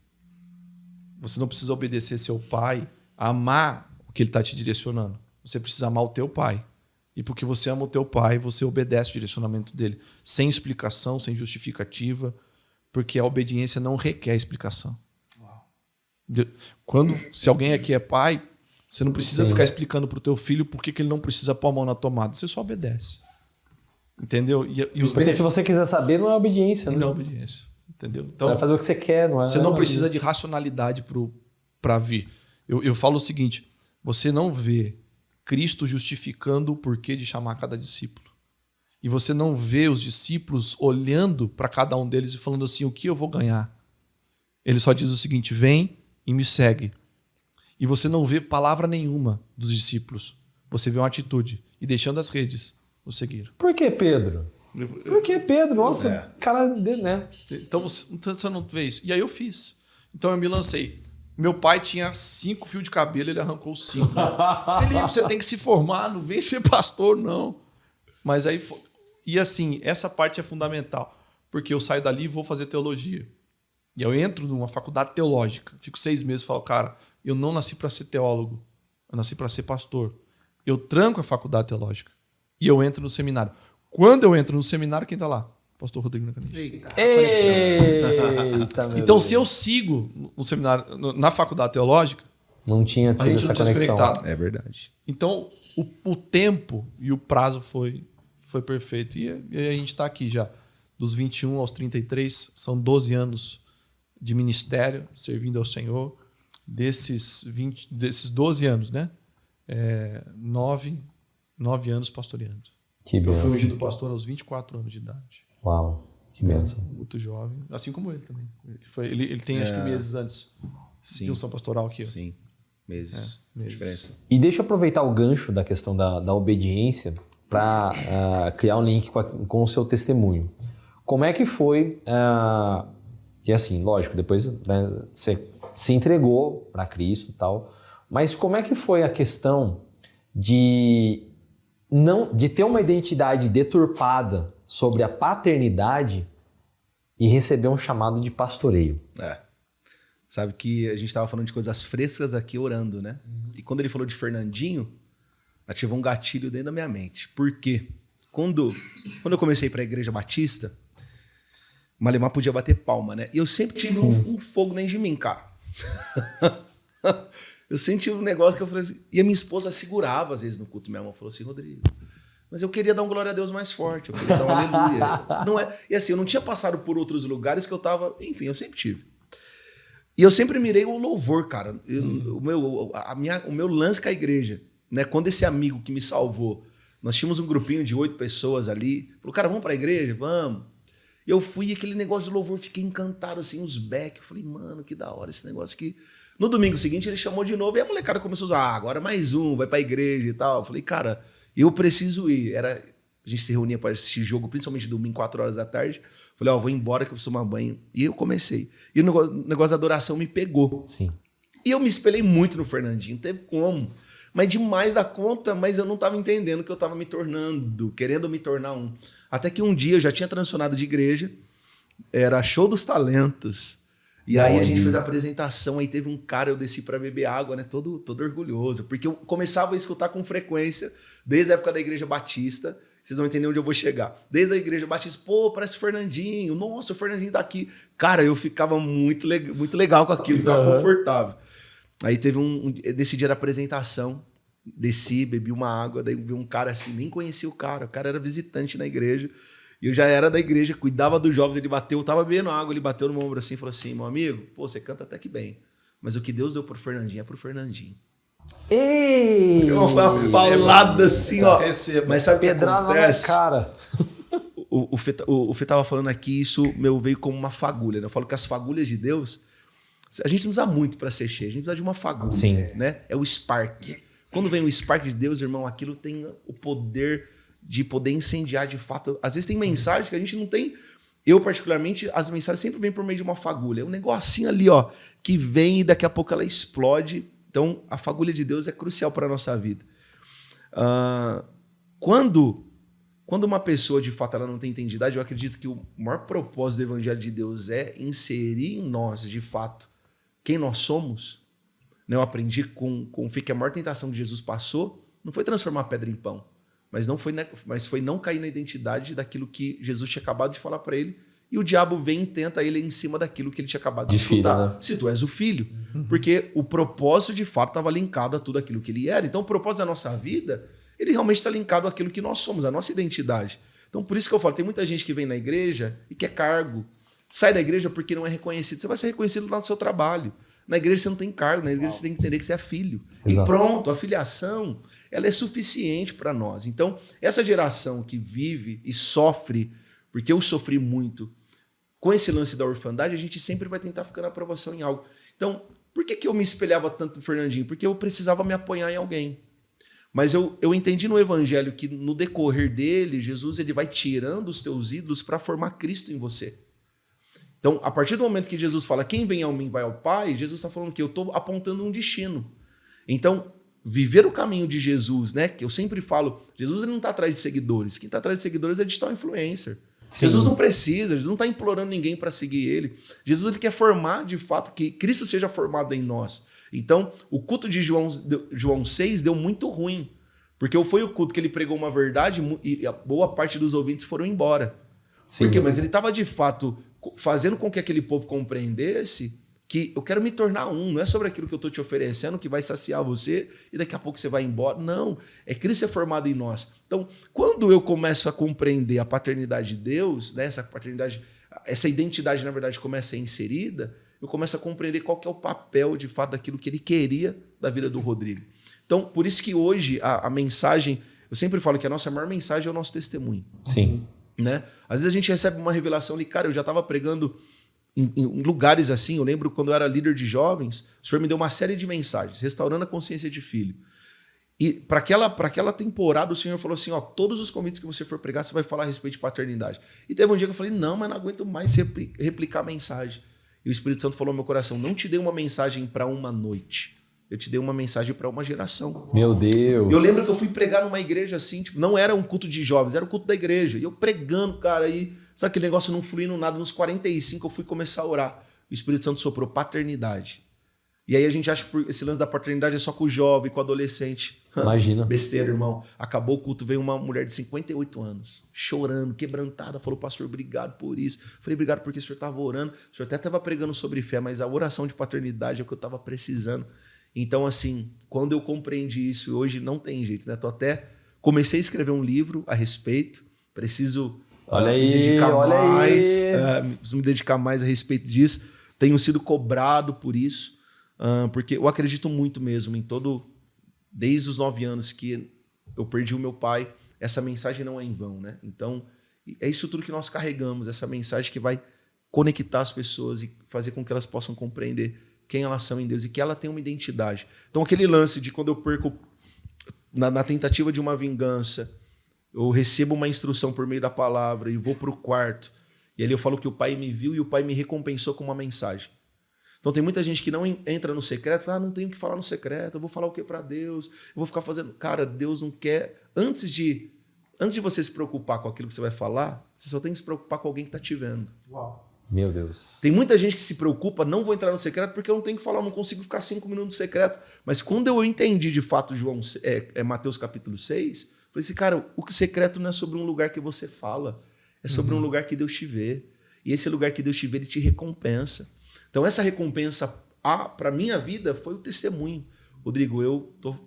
Você não precisa obedecer seu pai, amar o que ele está te direcionando. Você precisa amar o teu pai. E porque você ama o teu pai, você obedece o direcionamento dele. Sem explicação, sem justificativa, porque a obediência não requer explicação. Se alguém aqui é pai, você não precisa ficar explicando para o teu filho por que ele não precisa pôr a mão na tomada. Você só obedece. Entendeu? Porque se você quiser saber, não é obediência. Né? Não é obediência. Entendeu? Então, você vai fazer o que você quer, não é? Você não precisa de racionalidade para vir. Eu falo o seguinte, você não vê Cristo justificando o porquê de chamar cada discípulo. E você não vê os discípulos olhando para cada um deles e falando assim, o que eu vou ganhar? Ele só diz o seguinte, vem e me segue. E você não vê palavra nenhuma dos discípulos. Você vê uma atitude. E deixando as redes, o seguiram. Por que Pedro? Por que Pedro? Nossa, cara, né? Então você não vê isso. E aí eu fiz. Então eu me lancei. Meu pai tinha 5 fios de cabelo, ele arrancou 5. Felipe, você tem que se formar, não vem ser pastor, não. Mas aí foi. E assim, essa parte é fundamental. Porque eu saio dali e vou fazer teologia. E eu entro numa faculdade teológica. Fico 6 meses e falo, cara, eu não nasci para ser teólogo. Eu nasci para ser pastor. Eu tranco a faculdade teológica. E eu entro no seminário. Quando eu entro no seminário, quem está lá? Pastor Rodrigo Nakanishi. Eita, meu Então, Deus. se eu sigo no seminário, na faculdade teológica, Não tinha a tido gente essa não tinha conexão. conectado. É verdade. Então, o tempo e o prazo foi perfeito. E a gente está aqui já. Dos 21 aos 33, são 12 anos de ministério, servindo ao Senhor. Desses 12 anos, né? 9 anos pastoreando. Que Eu fui bênção. ungido pastor aos 24 anos de idade. Uau, que bênção. Muito jovem. Assim como ele também. Ele tem, acho que meses antes Sim. de unção pastoral que eu. Sim. Meses. meses. Diferença. E deixa eu aproveitar o gancho da questão da obediência para criar um link com o seu testemunho. Como é que foi... e assim, lógico, depois né, você se entregou para Cristo e tal, mas como é que foi a questão de ter uma identidade deturpada sobre a paternidade e receber um chamado de pastoreio? Sabe que a gente estava falando de coisas frescas aqui orando, né? E quando ele falou de Fernandinho, ativou um gatilho dentro da minha mente. Por quê? Quando eu comecei para a Igreja Batista, Malemar podia bater palma, né? E eu sempre tive um fogo dentro de mim, cara. Eu sempre tive um negócio que eu falei assim... E a minha esposa segurava, às vezes, no culto. Minha mãe falou assim, Rodrigo... Mas eu queria dar um glória a Deus mais forte. Eu queria dar um aleluia. Não é, e assim, eu não tinha passado por outros lugares que eu tava... Enfim, eu sempre tive. E eu sempre mirei o louvor, cara. O meu lance com a igreja. Né? Quando esse amigo que me salvou... Nós tínhamos um grupinho de 8 pessoas ali. Falou, cara, vamos pra igreja? Vamos. Eu fui e aquele negócio de louvor, fiquei encantado, assim, os back. Eu falei, mano, que da hora esse negócio aqui. No domingo seguinte, ele chamou de novo e a molecada começou a usar, agora mais um, vai pra igreja e tal. Eu falei, cara, eu preciso ir. A gente se reunia para assistir jogo, principalmente domingo, 4 horas da tarde. Falei, vou embora que eu preciso tomar banho. E eu comecei. E o negócio da adoração me pegou. Sim. E eu me espelhei muito no Fernandinho, não teve como. Mas demais da conta, mas eu não estava entendendo que eu estava me tornando, querendo me tornar um. Até que um dia eu já tinha transicionado de igreja, era show dos talentos. E aí a gente fez a apresentação, aí teve um cara, eu desci para beber água, né? Todo orgulhoso, porque eu começava a escutar com frequência, desde a época da Igreja Batista, vocês vão entender onde eu vou chegar. Desde a Igreja Batista, pô, parece o Fernandinho, nossa, o Fernandinho tá aqui. Cara, eu ficava muito legal com aquilo, ficava confortável. Aí teve desse dia da apresentação, desci, bebi uma água, daí vi um cara assim, nem conhecia o cara era visitante na igreja, e eu já era da igreja, cuidava dos jovens, ele bateu, eu tava bebendo água, ele bateu no meu ombro assim, falou assim, meu amigo, pô, você canta até que bem, mas o que Deus deu pro Fernandinho é pro Fernandinho. Ei! Uma paulada assim, ó. Receba. Mas sabe o que Pedrada na minha acontece? cara. O Fê tava falando aqui, isso veio como uma fagulha, né? Eu falo que as fagulhas de Deus, a gente não usa muito para ser cheio, a gente precisa de uma fagulha. Sim. Né? É o spark. Quando vem o spark de Deus, irmão, aquilo tem o poder de poder incendiar de fato. Às vezes tem mensagens que a gente não tem. Eu, particularmente, as mensagens sempre vêm por meio de uma fagulha. É um negocinho ali, ó, que vem e daqui a pouco ela explode. Então, a fagulha de Deus é crucial para a nossa vida. Quando uma pessoa, de fato, ela não tem entendidade, eu acredito que o maior propósito do Evangelho de Deus é inserir em nós, de fato, quem nós somos. Eu aprendi com o Fê que a maior tentação que Jesus passou não foi transformar a pedra em pão, mas foi não cair na identidade daquilo que Jesus tinha acabado de falar para ele, e o diabo vem e tenta ele em cima daquilo que ele tinha acabado de escutar. Filho, né? Se tu és o filho. Porque o propósito, de fato, estava linkado a tudo aquilo que ele era. Então, o propósito da nossa vida, ele realmente está linkado àquilo que nós somos, a nossa identidade. Então, por isso que eu falo, tem muita gente que vem na igreja e quer cargo. Sai da igreja porque não é reconhecido. Você vai ser reconhecido lá no seu trabalho. Na igreja você não tem cargo, na igreja você tem que entender que você é filho. Exato. E pronto, a filiação, ela é suficiente para nós. Então, essa geração que vive e sofre, porque eu sofri muito, com esse lance da orfandade, a gente sempre vai tentar ficar na aprovação em algo. Então, por que eu me espelhava tanto no Fernandinho? Porque eu precisava me apoiar em alguém. Mas eu entendi no evangelho que no decorrer dele, Jesus ele vai tirando os teus ídolos para formar Cristo em você. Então, a partir do momento que Jesus fala, quem vem a mim vai ao Pai, Jesus está falando que eu estou apontando um destino. Então, viver o caminho de Jesus, né? Que eu sempre falo, Jesus ele não está atrás de seguidores. Quem está atrás de seguidores é digital influencer. Sim. Jesus não precisa, Jesus não está implorando ninguém para seguir ele. Jesus ele quer formar, de fato, que Cristo seja formado em nós. Então, o culto de João 6 deu muito ruim, porque foi o culto que ele pregou uma verdade e a boa parte dos ouvintes foram embora. Sim. Por quê? Mas ele estava, de fato, fazendo com que aquele povo compreendesse que eu quero me tornar um. Não é sobre aquilo que eu estou te oferecendo que vai saciar você e daqui a pouco você vai embora. Não, é Cristo ser formado em nós. Então, quando eu começo a compreender a paternidade de Deus, né, essa paternidade, essa identidade, na verdade, começa a ser inserida, eu começo a compreender qual que é o papel, de fato, daquilo que ele queria da vida do Rodrigo. Então, por isso que hoje a mensagem, eu sempre falo que a nossa maior mensagem é o nosso testemunho. Sim. Né? Às vezes a gente recebe uma revelação ali, cara, eu já estava pregando em lugares assim, eu lembro quando eu era líder de jovens, o senhor me deu uma série de mensagens, restaurando a consciência de filho. E para aquela temporada o senhor falou assim, ó, todos os convites que você for pregar, você vai falar a respeito de paternidade. E teve um dia que eu falei, não, mas não aguento mais replicar a mensagem. E o Espírito Santo falou no meu coração, não te dei uma mensagem para uma noite, eu te dei uma mensagem para uma geração. Meu Deus. Eu lembro que eu fui pregar numa igreja assim, tipo, não era um culto de jovens, era o culto da igreja. E eu pregando, cara, aí, sabe aquele negócio não fluindo nada? Nos 45 eu fui começar a orar. O Espírito Santo soprou paternidade. E aí a gente acha que esse lance da paternidade é só com o jovem, com o adolescente. Imagina. Besteira, irmão. Acabou o culto, veio uma mulher de 58 anos, chorando, quebrantada, falou, pastor, obrigado por isso. Falei, obrigado porque o senhor estava orando. O senhor até estava pregando sobre fé, mas a oração de paternidade é o que eu estava precisando. Então, assim, quando eu compreendi isso, hoje não tem jeito, né? Comecei a escrever um livro a respeito, preciso me dedicar mais a respeito disso. Tenho sido cobrado por isso, porque eu acredito muito mesmo desde os 9 anos que eu perdi o meu pai, essa mensagem não é em vão, né? Então, é isso tudo que nós carregamos, essa mensagem que vai conectar as pessoas e fazer com que elas possam compreender quem elas são em Deus e que ela tem uma identidade. Então, aquele lance de quando eu perco na tentativa de uma vingança, eu recebo uma instrução por meio da palavra e vou para o quarto, e ali eu falo que o pai me viu e o pai me recompensou com uma mensagem. Então, tem muita gente que não entra no secreto, não tenho que falar no secreto, eu vou falar o que para Deus? Eu vou ficar fazendo... Cara, Deus não quer... Antes de você se preocupar com aquilo que você vai falar, você só tem que se preocupar com alguém que está te vendo. Uau. Meu Deus. Tem muita gente que se preocupa, não vou entrar no secreto porque eu não tenho que falar, eu não consigo ficar 5 minutos no secreto. Mas quando eu entendi de fato Mateus capítulo 6, falei assim, cara, o secreto não é sobre um lugar que você fala, é sobre um lugar que Deus te vê. E esse lugar que Deus te vê, ele te recompensa. Então essa recompensa para a minha vida foi o testemunho. Rodrigo, eu estou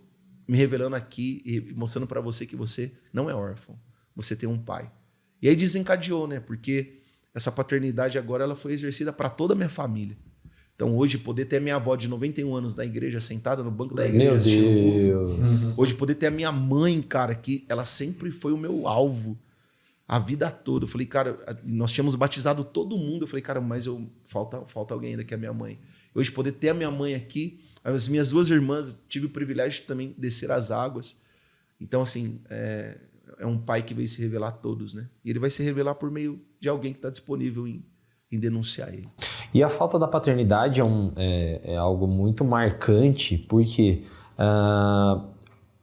me revelando aqui e mostrando para você que você não é órfão, você tem um pai. E aí desencadeou, né? Porque essa paternidade agora ela foi exercida para toda a minha família. Então hoje poder ter a minha avó de 91 anos na igreja, sentada no banco da igreja assistindo culto. Hoje poder ter a minha mãe, cara, que ela sempre foi o meu alvo a vida toda. Eu falei, cara, nós tínhamos batizado todo mundo. Eu falei, cara, mas falta alguém ainda que é a minha mãe. Hoje poder ter a minha mãe aqui, as minhas 2 irmãs, tive o privilégio de também descer as águas. Então, assim, é um pai que veio se revelar a todos, né? E ele vai se revelar por meio de alguém que está disponível em denunciar ele. E a falta da paternidade é algo muito marcante, porque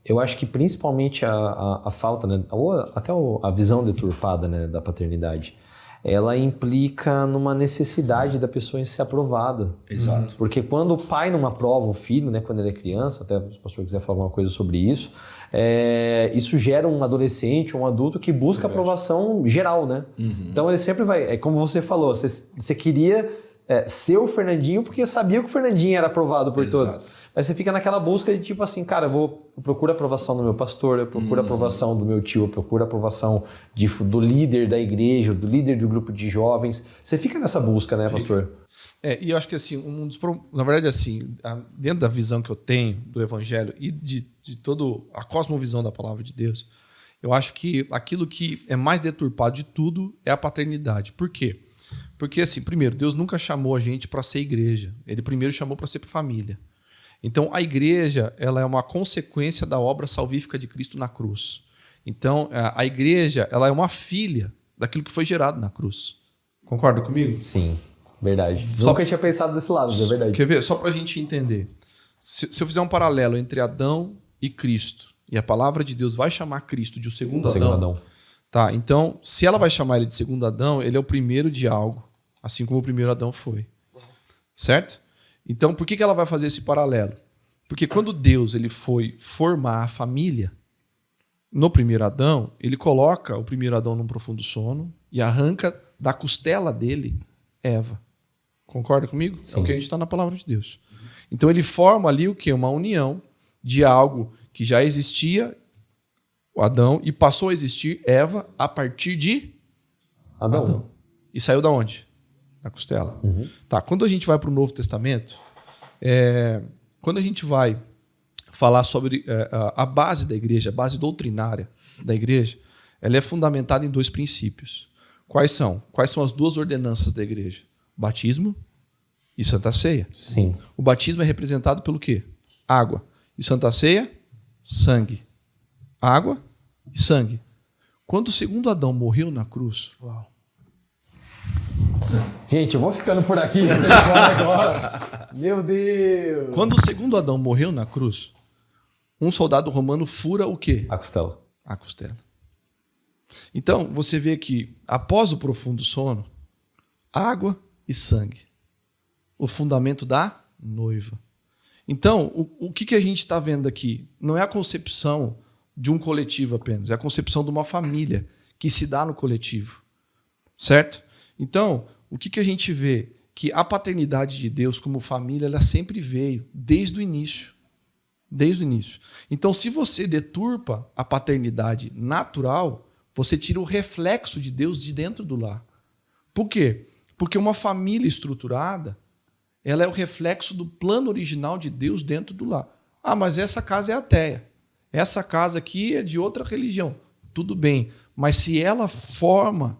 eu acho que principalmente a falta, né, ou até a visão deturpada, né, da paternidade, ela implica numa necessidade da pessoa em ser aprovada. Exato. Porque quando o pai não aprova o filho, né, quando ele é criança, até se o pastor quiser falar alguma coisa sobre isso, isso gera um adolescente, um adulto que busca aprovação geral, né? Então ele sempre vai, como você falou, você queria ser o Fernandinho porque sabia que o Fernandinho era aprovado por todos. Mas você fica naquela busca de tipo assim, cara, eu procuro a aprovação do meu pastor, eu procuro a aprovação do meu tio, eu procuro a aprovação do líder da igreja, do líder do grupo de jovens. Você fica nessa busca, né, pastor? E eu acho que assim, na verdade, assim, dentro da visão que eu tenho do Evangelho e de toda a cosmovisão da palavra de Deus, eu acho que aquilo que é mais deturpado de tudo é a paternidade. Por quê? Porque, assim, primeiro, Deus nunca chamou a gente para ser igreja. Ele primeiro chamou para ser família. Então, a igreja, ela é uma consequência da obra salvífica de Cristo na cruz. Então, a igreja, ela é uma filha daquilo que foi gerado na cruz. Concorda comigo? Sim, verdade. Nunca tinha pensado desse lado, é verdade. Quer ver? Só para a gente entender. Se eu fizer um paralelo entre Adão e Cristo, e a palavra de Deus vai chamar Cristo de o segundo Adão. Tá, então, se ela vai chamar ele de segundo Adão, ele é o primeiro de algo, assim como o primeiro Adão foi. Certo? Então, por que ela vai fazer esse paralelo? Porque quando Deus ele foi formar a família, no primeiro Adão, ele coloca o primeiro Adão num profundo sono e arranca da costela dele Eva. Concorda comigo? Sim. É o que a gente está na palavra de Deus. Então ele forma ali o quê? Uma união de algo que já existia, o Adão, e passou a existir Eva a partir de Adão. E saiu da onde? Da costela. Uhum. Tá, quando a gente vai para o Novo Testamento, quando a gente vai falar sobre a base da igreja, a base doutrinária da igreja, ela é fundamentada em 2 princípios. Quais são? Quais são as 2 ordenanças da igreja? Batismo e Santa Ceia. Sim. O batismo é representado pelo quê? Água. E Santa Ceia? Sangue. Água e sangue. Quando o segundo Adão morreu na cruz... Uau. Gente, eu vou ficando por aqui. Agora. Meu Deus. Quando o segundo Adão morreu na cruz, um soldado romano fura o quê? A costela. A costela. Então, você vê que, após o profundo sono, água e sangue. O fundamento da noiva. Então, o que a gente está vendo aqui? Não é a concepção de um coletivo apenas, é a concepção de uma família que se dá no coletivo. Certo? Então, o que a gente vê? Que a paternidade de Deus como família, ela sempre veio, desde o início. Desde o início. Então, se você deturpa a paternidade natural, você tira o reflexo de Deus de dentro do lar. Por quê? Porque uma família estruturada, ela é o reflexo do plano original de Deus dentro do lar. Ah, mas essa casa é ateia. Essa casa aqui é de outra religião. Tudo bem. Mas se ela forma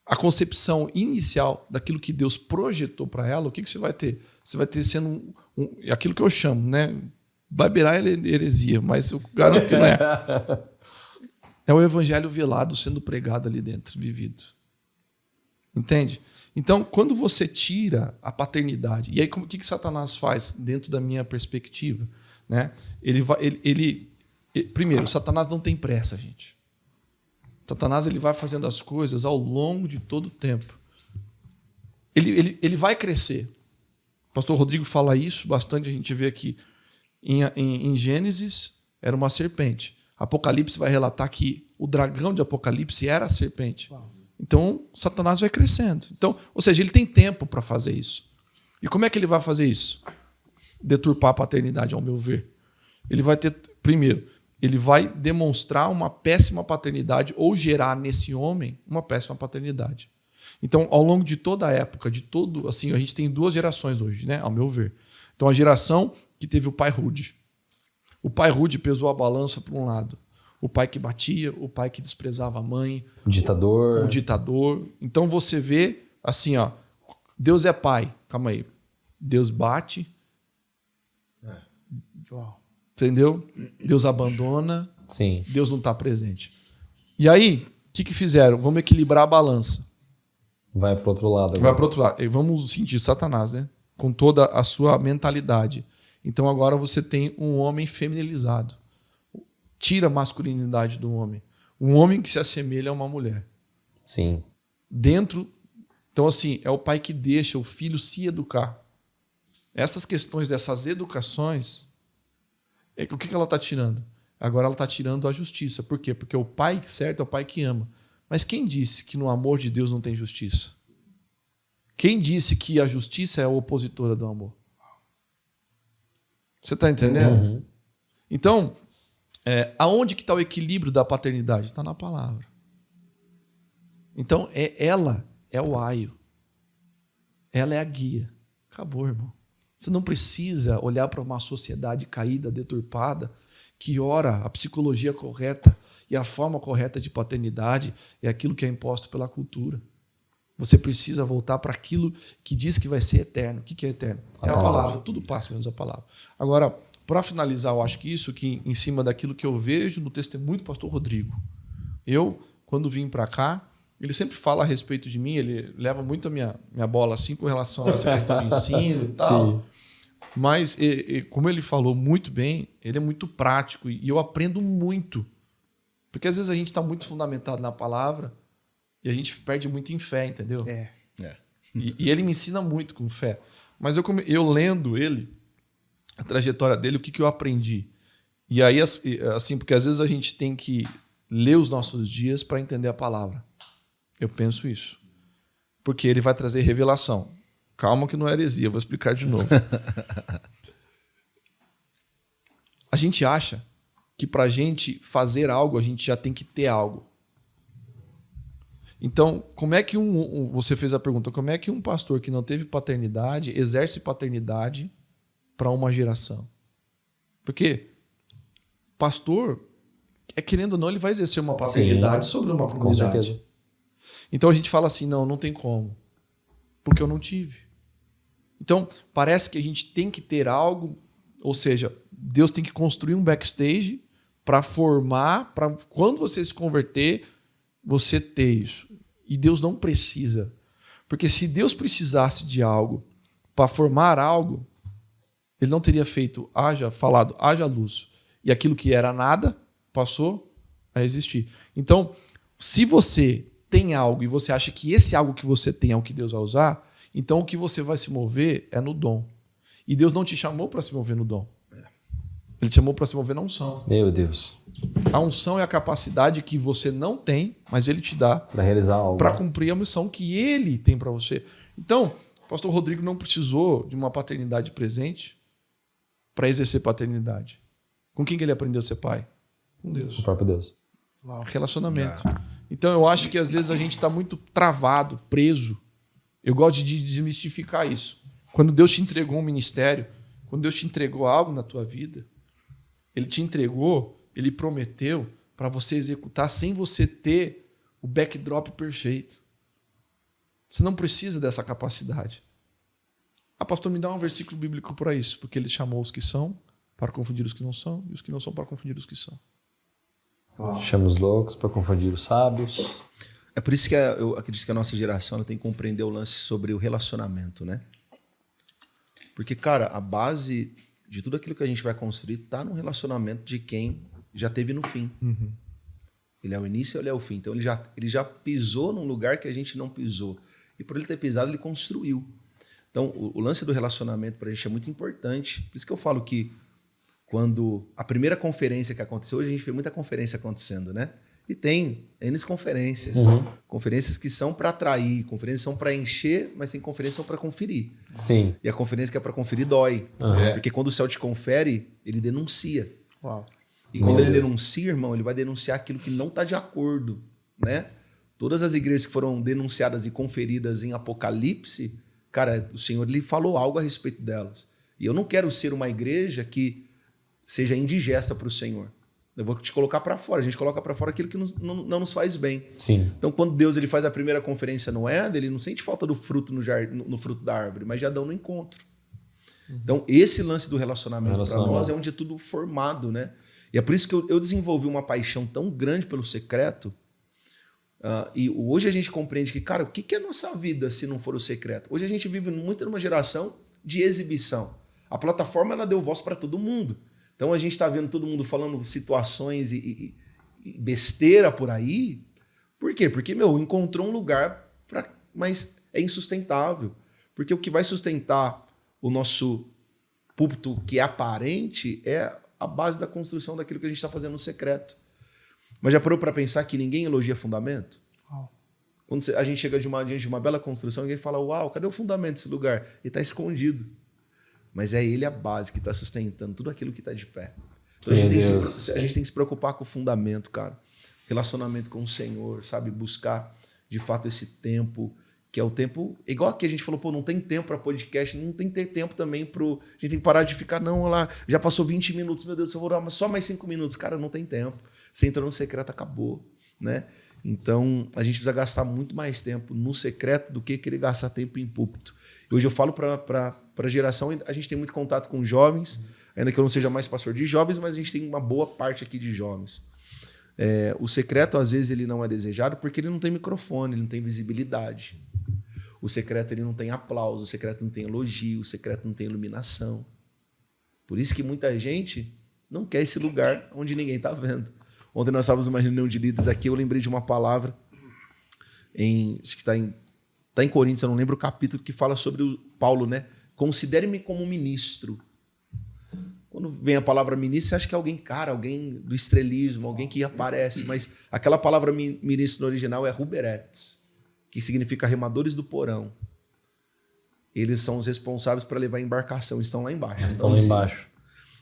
a concepção inicial daquilo que Deus projetou para ela, o que você vai ter? Você vai ter sendo aquilo que eu chamo, né? Vai beirar heresia, mas eu garanto que não é. É o evangelho velado sendo pregado ali dentro, vivido. Entende? Então, quando você tira a paternidade, e aí o que Satanás faz dentro da minha perspectiva? Né? Primeiro, Satanás não tem pressa, gente. Satanás ele vai fazendo as coisas ao longo de todo o tempo. Ele vai crescer. O pastor Rodrigo fala isso bastante, a gente vê aqui. Em Gênesis, era uma serpente. Apocalipse vai relatar que o dragão de Apocalipse era a serpente. Então, Satanás vai crescendo. Então, ou seja, ele tem tempo para fazer isso. E como é que ele vai fazer isso? Deturpar a paternidade, ao meu ver. Ele vai ter, primeiro, ele vai demonstrar uma péssima paternidade ou gerar nesse homem uma péssima paternidade. Então, ao longo de toda a época, assim, a gente tem 2 gerações hoje, né, ao meu ver. Então, a geração que teve o pai rude. O pai rude pesou a balança para um lado. O pai que batia, o pai que desprezava a mãe. O ditador. O ditador. Então você vê assim, ó, Deus é pai. Calma aí. Deus bate. Entendeu? Deus abandona. Sim. Deus não está presente. E aí, o que fizeram? Vamos equilibrar a balança. Vai para o outro lado. Vai para o outro lado. E vamos sentir Satanás, né? Com toda a sua mentalidade. Então agora você tem um homem feminilizado. Tira a masculinidade do homem. Um homem que se assemelha a uma mulher. Sim. Então, assim, é o pai que deixa o filho se educar. Essas questões dessas educações, o que ela está tirando? Agora ela está tirando a justiça. Por quê? Porque o pai certo é o pai que ama. Mas quem disse que no amor de Deus não tem justiça? Quem disse que a justiça é a opositora do amor? Você está entendendo? Uhum. Então, aonde que está o equilíbrio da paternidade? Está na palavra. Então, ela é o aio. Ela é a guia. Acabou, irmão. Você não precisa olhar para uma sociedade caída, deturpada, que ora a psicologia correta e a forma correta de paternidade é aquilo que é imposto pela cultura. Você precisa voltar para aquilo que diz que vai ser eterno. O que é eterno? É a palavra. Tudo passa menos a palavra. Agora, para finalizar, eu acho que isso, que em cima daquilo que eu vejo no testemunho do pastor Rodrigo. Eu, quando vim para cá, ele sempre fala a respeito de mim, ele leva muito a minha bola assim com relação a essa questão de ensino e tal. Sim. Mas, como ele falou muito bem, ele é muito prático e eu aprendo muito. Porque às vezes a gente está muito fundamentado na palavra e a gente perde muito em fé, entendeu? E ele me ensina muito com fé. Mas eu lendo ele, a trajetória dele, o que eu aprendi? E aí, assim, porque às vezes a gente tem que ler os nossos dias para entender a palavra. Eu penso isso. Porque ele vai trazer revelação. Calma que não é heresia, vou explicar de novo. A gente acha que para a gente fazer algo, a gente já tem que ter algo. Então, como é que você fez a pergunta, como é que um pastor que não teve paternidade exerce paternidade para uma geração? Porque pastor, querendo ou não, ele vai exercer uma paternidade sobre uma comunidade. Com certeza. Então a gente fala assim, não tem como, porque eu não tive. Então, parece que a gente tem que ter algo, ou seja, Deus tem que construir um backstage para formar, para quando você se converter, você ter isso. E Deus não precisa. Porque se Deus precisasse de algo para formar algo, ele não teria falado, haja luz. E aquilo que era nada, passou a existir. Então, se você tem algo e você acha que esse algo que você tem é o que Deus vai usar, então o que você vai se mover é no dom. E Deus não te chamou para se mover no dom. Ele te chamou para se mover na unção. Meu Deus. A unção é a capacidade que você não tem, mas ele te dá para realizar algo, para cumprir a missão que ele tem para você. Então, o pastor Rodrigo não precisou de uma paternidade presente para exercer paternidade. Com quem que ele aprendeu a ser pai? Com Deus. Com o próprio Deus. Relacionamento. Então, eu acho que às vezes a gente está muito travado, preso. Eu gosto de desmistificar isso. Quando Deus te entregou um ministério, quando Deus te entregou algo na tua vida, ele te entregou, ele prometeu para você executar sem você ter o backdrop perfeito. Você não precisa dessa capacidade. Pastor, me dá um versículo bíblico para isso, porque ele chamou os que são para confundir os que não são e os que não são para confundir os que são. Chama os loucos para confundir os sábios. É por isso que eu acredito que a nossa geração ela tem que compreender o lance sobre o relacionamento, né? Porque, cara, a base de tudo aquilo que a gente vai construir está no relacionamento de quem já teve no fim. Uhum. Ele é o início, ele é o fim. Então, ele já pisou num lugar que a gente não pisou. E por ele ter pisado, ele construiu. Então, o lance do relacionamento para a gente é muito importante. Por isso que eu falo que quando a primeira conferência que aconteceu, hoje a gente vê muita conferência acontecendo, né? E tem N conferências. Uhum. Conferências que são para atrair, conferências são para encher, mas tem conferências que são para conferir. Sim. E a conferência que é para conferir dói. Uhum. Porque quando o céu te confere, ele denuncia. Uau. E quando ele denuncia, irmão, ele vai denunciar aquilo que não está de acordo, né? Todas as igrejas que foram denunciadas e conferidas em Apocalipse, cara, o Senhor lhe falou algo a respeito delas. E eu não quero ser uma igreja que seja indigesta para o Senhor. Eu vou te colocar para fora. A gente coloca para fora aquilo que não nos faz bem. Sim. Então, quando Deus ele faz a primeira conferência no Éden, ele não sente falta do fruto no fruto da árvore, mas já dão no encontro. Uhum. Então, esse lance do relacionamento para nós é onde é tudo formado, né? E é por isso que eu desenvolvi uma paixão tão grande pelo secreto. E hoje a gente compreende que, cara, o que é a nossa vida se não for o secreto? Hoje a gente vive muito numa geração de exibição. A plataforma ela deu voz para todo mundo. Então a gente está vendo todo mundo falando situações e besteira por aí. Por quê? Porque, encontrou um lugar, mas é insustentável. Porque o que vai sustentar o nosso púlpito que é aparente é a base da construção daquilo que a gente está fazendo no secreto. Mas já parou para pensar que ninguém elogia fundamento? Uau. Quando a gente chega diante de uma bela construção, ninguém fala, uau, cadê o fundamento desse lugar? Ele está escondido. Mas é ele a base que está sustentando tudo aquilo que está de pé. Então a gente tem que se preocupar com o fundamento, cara. Relacionamento com o Senhor, sabe? Buscar, de fato, esse tempo que é o tempo... Igual aqui a gente falou, pô, não tem tempo para podcast, não tem que ter tempo também pro... A gente tem que parar de ficar, não, olha lá, já passou 20 minutos, meu Deus, eu vou dar só mais 5 minutos. Cara, não tem tempo. Você entrou no secreto, acabou, né? Então, a gente precisa gastar muito mais tempo no secreto do que querer gastar tempo em púlpito. Hoje eu falo para a geração, a gente tem muito contato com jovens, ainda que eu não seja mais pastor de jovens, mas a gente tem uma boa parte aqui de jovens. O secreto, às vezes, ele não é desejado porque ele não tem microfone, ele não tem visibilidade. O secreto ele não tem aplauso, o secreto não tem elogio, o secreto não tem iluminação. Por isso que muita gente não quer esse lugar onde ninguém está vendo. Ontem nós estávamos numa reunião de líderes aqui, eu lembrei de uma palavra, acho que está em Coríntios, eu não lembro o capítulo, que fala sobre o Paulo, né? Considere-me como ministro. Quando vem a palavra ministro, você acha que é alguém alguém do estrelismo, alguém que aparece, mas aquela palavra ministro no original é ruberetes, que significa remadores do porão. Eles são os responsáveis para levar a embarcação, estão lá embaixo. Estão lá embaixo.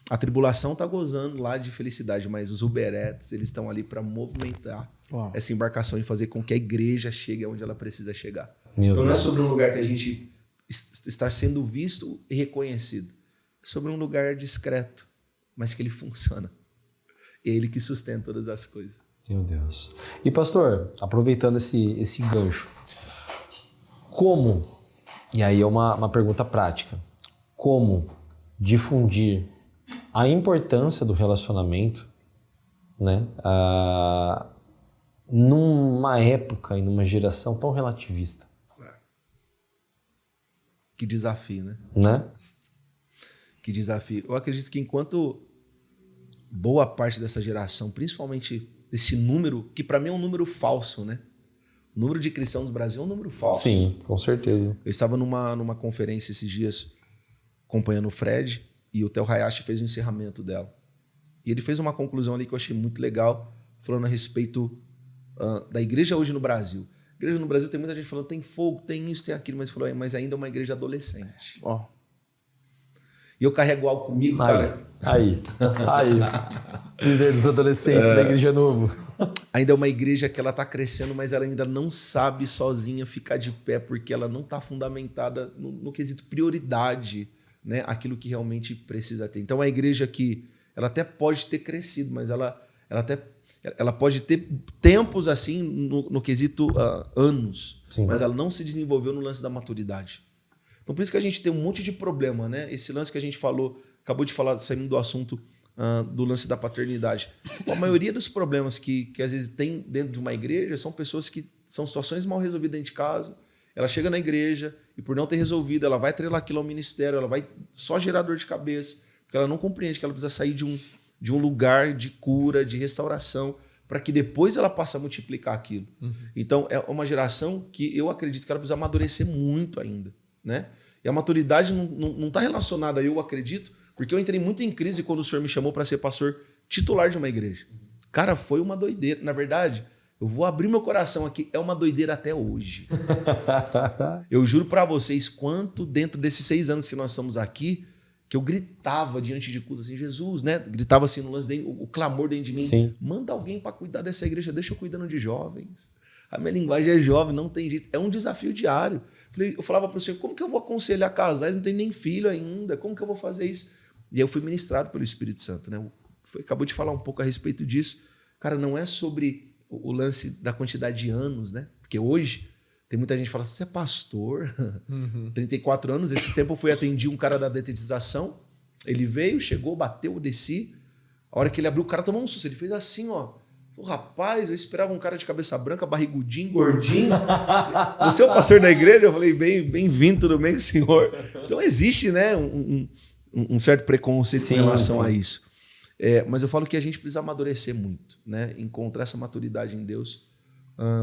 A tribulação está gozando lá de felicidade, mas os ruberetes, eles estão ali para movimentar essa embarcação e fazer com que a igreja chegue onde ela precisa chegar. Então não é sobre um lugar que a gente está sendo visto e reconhecido. É sobre um lugar discreto, mas que ele funciona. É ele que sustenta todas as coisas. Meu Deus. E pastor, aproveitando esse gancho, como, e aí é uma pergunta prática, como difundir a importância do relacionamento, né, numa época e numa geração tão relativista? Que desafio, Né? Que desafio. Eu acredito que enquanto boa parte dessa geração, principalmente desse número, que para mim é um número falso, né? O número de cristãos no Brasil é um número falso. Sim, com certeza. Eu estava numa conferência esses dias acompanhando o Fred e o Theo Hayashi fez o encerramento dela. E ele fez uma conclusão ali que eu achei muito legal, falando a respeito da igreja hoje no Brasil. A igreja no Brasil tem muita gente falando, tem fogo, tem isso, tem aquilo, mas falou, mas ainda é uma igreja adolescente. E eu carrego algo comigo, cara. Aí. Líder dos adolescentes da Igreja Novo. Ainda é uma igreja que ela está crescendo, mas ela ainda não sabe sozinha ficar de pé, porque ela não está fundamentada no quesito prioridade, né? Aquilo que realmente precisa ter. Então, é uma igreja que ela até pode ter crescido, mas ela pode ter tempos assim no quesito anos, Sim. mas ela não se desenvolveu no lance da maturidade. Então, por isso que a gente tem um monte de problema, né? Esse lance que a gente falou, acabou de falar, saindo do assunto do lance da paternidade. A maioria dos problemas que às vezes tem dentro de uma igreja são pessoas que são situações mal resolvidas dentro de casa. Ela chega na igreja e, por não ter resolvido, ela vai atrelar aquilo ao ministério, ela vai só gerar dor de cabeça, porque ela não compreende que ela precisa sair de um lugar de cura, de restauração, para que depois ela possa multiplicar aquilo. Então, é uma geração que eu acredito que ela precisa amadurecer muito ainda, né? E a maturidade não está relacionada, eu acredito, porque eu entrei muito em crise quando o senhor me chamou para ser pastor titular de uma igreja. Cara, foi uma doideira. Na verdade, eu vou abrir meu coração aqui, é uma doideira até hoje. Eu juro para vocês quanto dentro desses 6 anos que nós estamos aqui, que eu gritava diante de cultos assim, Jesus, né? Gritava assim no lance dele, o clamor dentro de mim. Sim. Manda alguém para cuidar dessa igreja, deixa eu cuidando de jovens. A minha linguagem é jovem, não tem jeito. É um desafio diário. Eu falava para o senhor, como que eu vou aconselhar casais? Não tem nem filho ainda. Como que eu vou fazer isso? E aí eu fui ministrado pelo Espírito Santo, né? Acabou de falar um pouco a respeito disso. Cara, não é sobre o lance da quantidade de anos, né? Porque hoje tem muita gente que fala, você é pastor? 34 anos. Esse tempo eu fui atender um cara da detetização. Ele veio, chegou, bateu, eu desci. A hora que ele abriu, o cara tomou um susto. Ele fez assim, ó. Rapaz, eu esperava um cara de cabeça branca, barrigudinho, gordinho. Você é o pastor da igreja? Eu falei, bem-vindo, tudo bem com o senhor? Então existe, né, um certo preconceito em relação a isso. Mas eu falo que a gente precisa amadurecer muito, né? Encontrar essa maturidade em Deus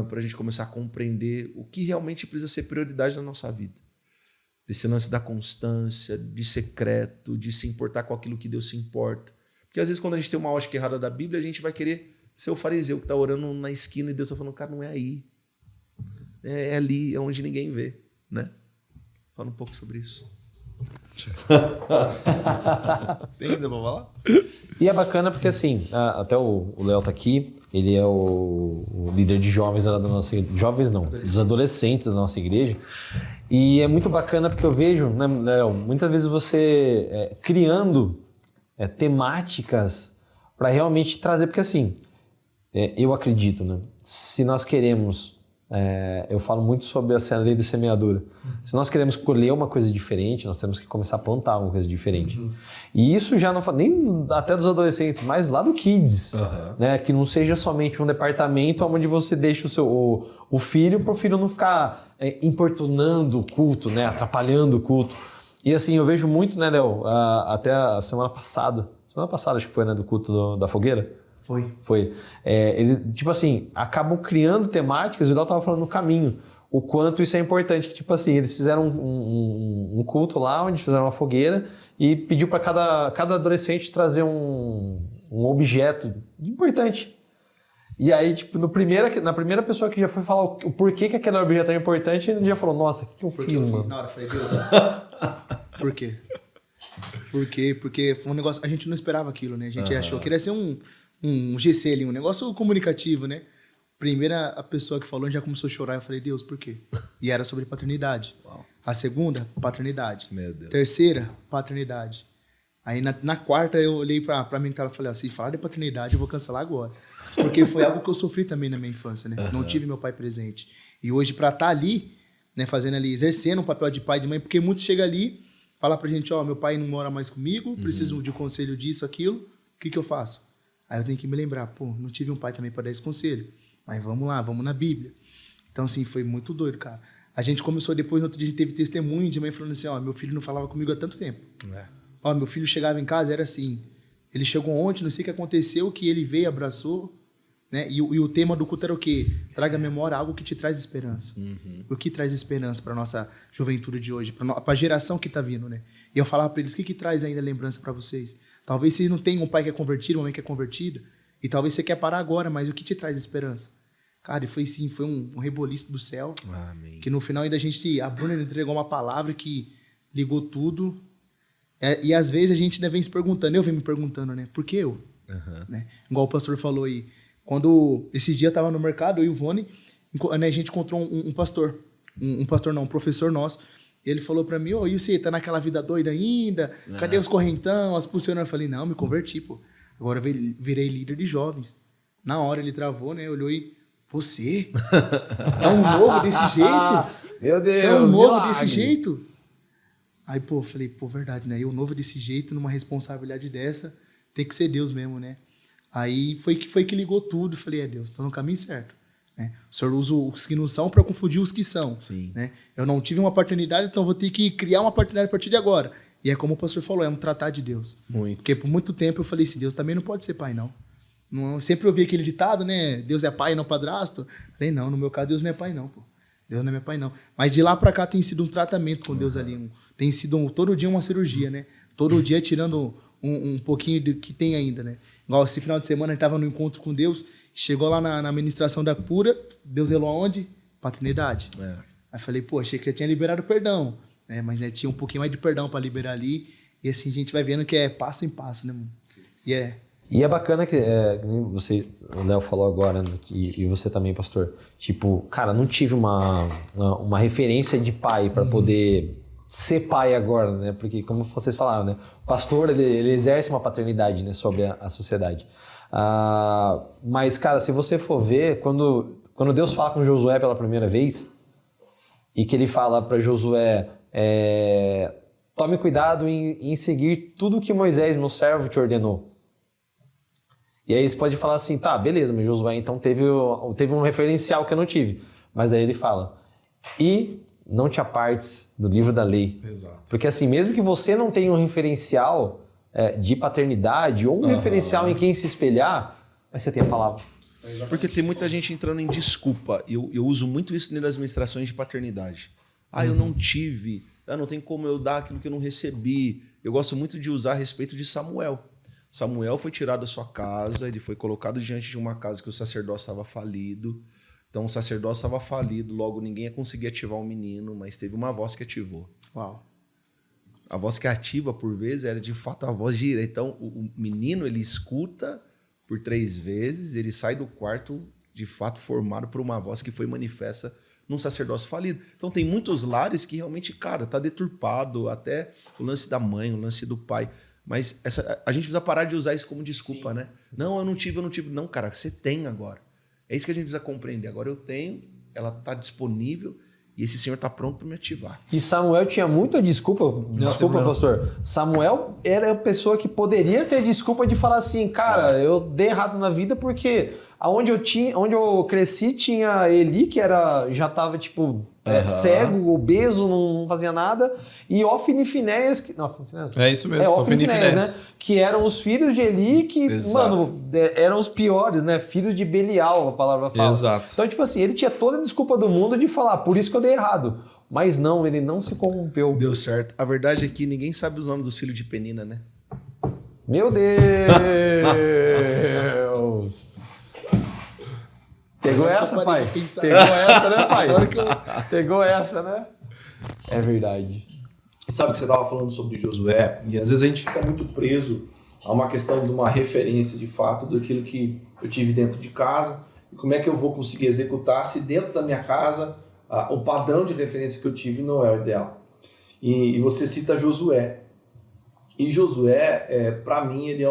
para a gente começar a compreender o que realmente precisa ser prioridade na nossa vida. Desse lance da constância, de secreto, de se importar com aquilo que Deus se importa. Porque às vezes quando a gente tem uma ótica errada da Bíblia, a gente vai querer ser o fariseu que está orando na esquina e Deus está falando, cara, não é aí. É ali, é onde ninguém vê, né? Fala um pouco sobre isso. Tem ainda pra falar? E é bacana porque, assim, até o Léo tá aqui, ele é o líder de jovens da nossa igreja. Jovens não, dos adolescentes da nossa igreja. E é muito bacana porque eu vejo, né, Léo, muitas vezes você criando temáticas para realmente trazer, porque assim, eu acredito, né, se nós queremos, eu falo muito sobre a lei da semeadura, se nós queremos colher uma coisa diferente, nós temos que começar a plantar uma coisa diferente. E isso já não fala nem até dos adolescentes, mas lá do Kids, né, que não seja somente um departamento onde você deixa o filho para o filho não ficar importunando o culto, né, atrapalhando o culto. E assim, eu vejo muito, né, Léo, até a semana passada acho que foi, né, do culto da fogueira. Foi. Eles, tipo assim, acabam criando temáticas, e o Léo tava falando no caminho, o quanto isso é importante, que tipo assim, eles fizeram um culto lá, onde fizeram uma fogueira, e pediu para cada adolescente trazer um objeto importante. E aí, tipo, na primeira pessoa que já foi falar o porquê que aquele objeto é importante, ele já falou, nossa, o que eu fiz, mano? Na hora, eu falei, Deus, por quê? Porque foi um negócio, a gente não esperava aquilo, né? A gente achou que ia ser um GC ali, um negócio comunicativo, né? Primeira a pessoa que falou já começou a chorar, eu falei, Deus, por quê? E era sobre paternidade. Uau. A segunda, paternidade. Meu Deus. Terceira, paternidade. Aí na quarta eu olhei pra mim e falei, se falar de paternidade eu vou cancelar agora. Porque foi algo que eu sofri também na minha infância, né? Não tive meu pai presente. E hoje pra estar ali, né, fazendo ali, exercendo um papel de pai e de mãe, porque muitos chegam ali, falam pra gente, meu pai não mora mais comigo, preciso de conselho disso, aquilo, o que eu faço? Aí eu tenho que me lembrar, não tive um pai também para dar esse conselho. Mas vamos lá, vamos na Bíblia. Então, assim, foi muito doido, cara. A gente começou depois, no outro dia a gente teve testemunho de mãe falando assim, meu filho não falava comigo há tanto tempo. Meu filho chegava em casa, era assim. Ele chegou ontem, não sei o que aconteceu, que ele veio, abraçou, né? E o tema do culto era o quê? Traga à memória algo que te traz esperança. O que traz esperança para nossa juventude de hoje, para a geração que está vindo, né? E eu falava para eles, o que traz ainda lembrança para vocês? Talvez você não tenha um pai que é convertido, uma mãe que é convertida, e talvez você quer parar agora, mas o que te traz esperança? Cara, e foi sim, foi um reboliço do céu. Amém. Que no final ainda a Bruna entregou uma palavra que ligou tudo. E às vezes a gente ainda vem se perguntando, eu venho me perguntando, né? Por que eu? Né? Igual o pastor falou aí. Quando esses dias eu estava no mercado, eu e o Ivone, né, a gente encontrou um pastor. Um professor nosso. Ele falou pra mim, e você tá naquela vida doida ainda? Cadê os correntão, as pulseiras? Eu falei, não, me converti, pô. Agora eu virei líder de jovens. Na hora ele travou, né? Olhou e, você? É um novo desse jeito? Meu Deus, é um novo milagre. desse jeito? Aí, eu falei, verdade, né? Eu novo desse jeito, numa responsabilidade dessa, tem que ser Deus mesmo, né? Aí foi que ligou tudo. Falei, Deus, tô no caminho certo. Né? O Senhor usa os que não são para confundir os que são. Sim. Né? Eu não tive uma paternidade, então vou ter que criar uma paternidade a partir de agora. E é como o pastor falou, é um tratar de Deus. Muito. Porque por muito tempo eu falei assim, Deus também não pode ser pai, não. Sempre ouvi aquele ditado, né? Deus é pai, não padrasto. Falei, não, no meu caso Deus não é pai, não, pô. Deus não é meu pai, não. Mas de lá para cá tem sido um tratamento com Deus ali. Tem sido todo dia uma cirurgia, né? Todo dia tirando um pouquinho do que tem ainda, né? Igual esse final de semana a gente estava no encontro com Deus, chegou lá na ministração da cura, Deus relou aonde? Paternidade. Aí falei, achei que eu tinha liberado perdão, né? Mas né, tinha um pouquinho mais de perdão para liberar ali. E assim a gente vai vendo que é passo em passo, né, mano? E é bacana que o Léo falou agora, né, e você também, pastor. Tipo, cara, não tive uma referência de pai para poder ser pai agora, né? Porque, como vocês falaram, né? O pastor, ele exerce uma paternidade, né, sobre a sociedade. Mas, cara, se você for ver, quando Deus fala com Josué pela primeira vez, e que ele fala para Josué, tome cuidado em seguir tudo que Moisés, meu servo, te ordenou. E aí você pode falar assim, tá, beleza, mas Josué então teve um referencial que eu não tive. Mas daí ele fala, e não te apartes do livro da lei. Exato. Porque assim, mesmo que você não tenha um referencial de paternidade ou um referencial em quem se espelhar, mas você tem a palavra. Porque tem muita gente entrando em desculpa. Eu uso muito isso nas ministrações de paternidade. Eu não tive, não tem como eu dar aquilo que eu não recebi. Eu gosto muito de usar a respeito de Samuel. Samuel foi tirado da sua casa, ele foi colocado diante de uma casa que o sacerdócio estava falido. Então o sacerdócio estava falido, logo ninguém ia conseguir ativar o menino, mas teve uma voz que ativou. Uau. A voz que ativa, por vezes, era de fato a voz gira. Então, o menino, ele escuta por 3 vezes, ele sai do quarto, de fato, formado por uma voz que foi manifesta num sacerdócio falido. Então, tem muitos lares que realmente, cara, tá deturpado, até o lance da mãe, o lance do pai. Mas a gente precisa parar de usar isso como desculpa, né? Não, eu não tive. Não, cara, você tem agora. É isso que a gente precisa compreender. Agora eu tenho, ela tá disponível, e esse Senhor está pronto para me ativar. E Samuel tinha muita desculpa. Desculpa, pastor. Samuel era a pessoa que poderia ter desculpa de falar assim, cara, eu dei errado na vida porque onde eu cresci tinha Eli, que já estava tipo cego, obeso, não fazia nada, e Ofni e Finéias, é isso mesmo, Ofni e Finéias, né? Que eram os filhos de Eli, que, Exato. mano, eram os piores, né? Filhos de Belial, a palavra fala. Exato. Então, tipo assim, ele tinha toda a desculpa do mundo de falar, por isso que eu dei errado. Mas não, ele não se corrompeu. Deu certo. A verdade é que ninguém sabe os nomes dos filhos de Penina, né? Meu Deus! Pegou essa, pai? Pegou essa, né, pai? Pegou essa, né? É verdade. Sabe que você estava falando sobre Josué, e às vezes a gente fica muito preso a uma questão de uma referência de fato daquilo que eu tive dentro de casa, e como é que eu vou conseguir executar se dentro da minha casa o padrão de referência que eu tive não é o ideal. E você cita Josué. E Josué, para mim, ele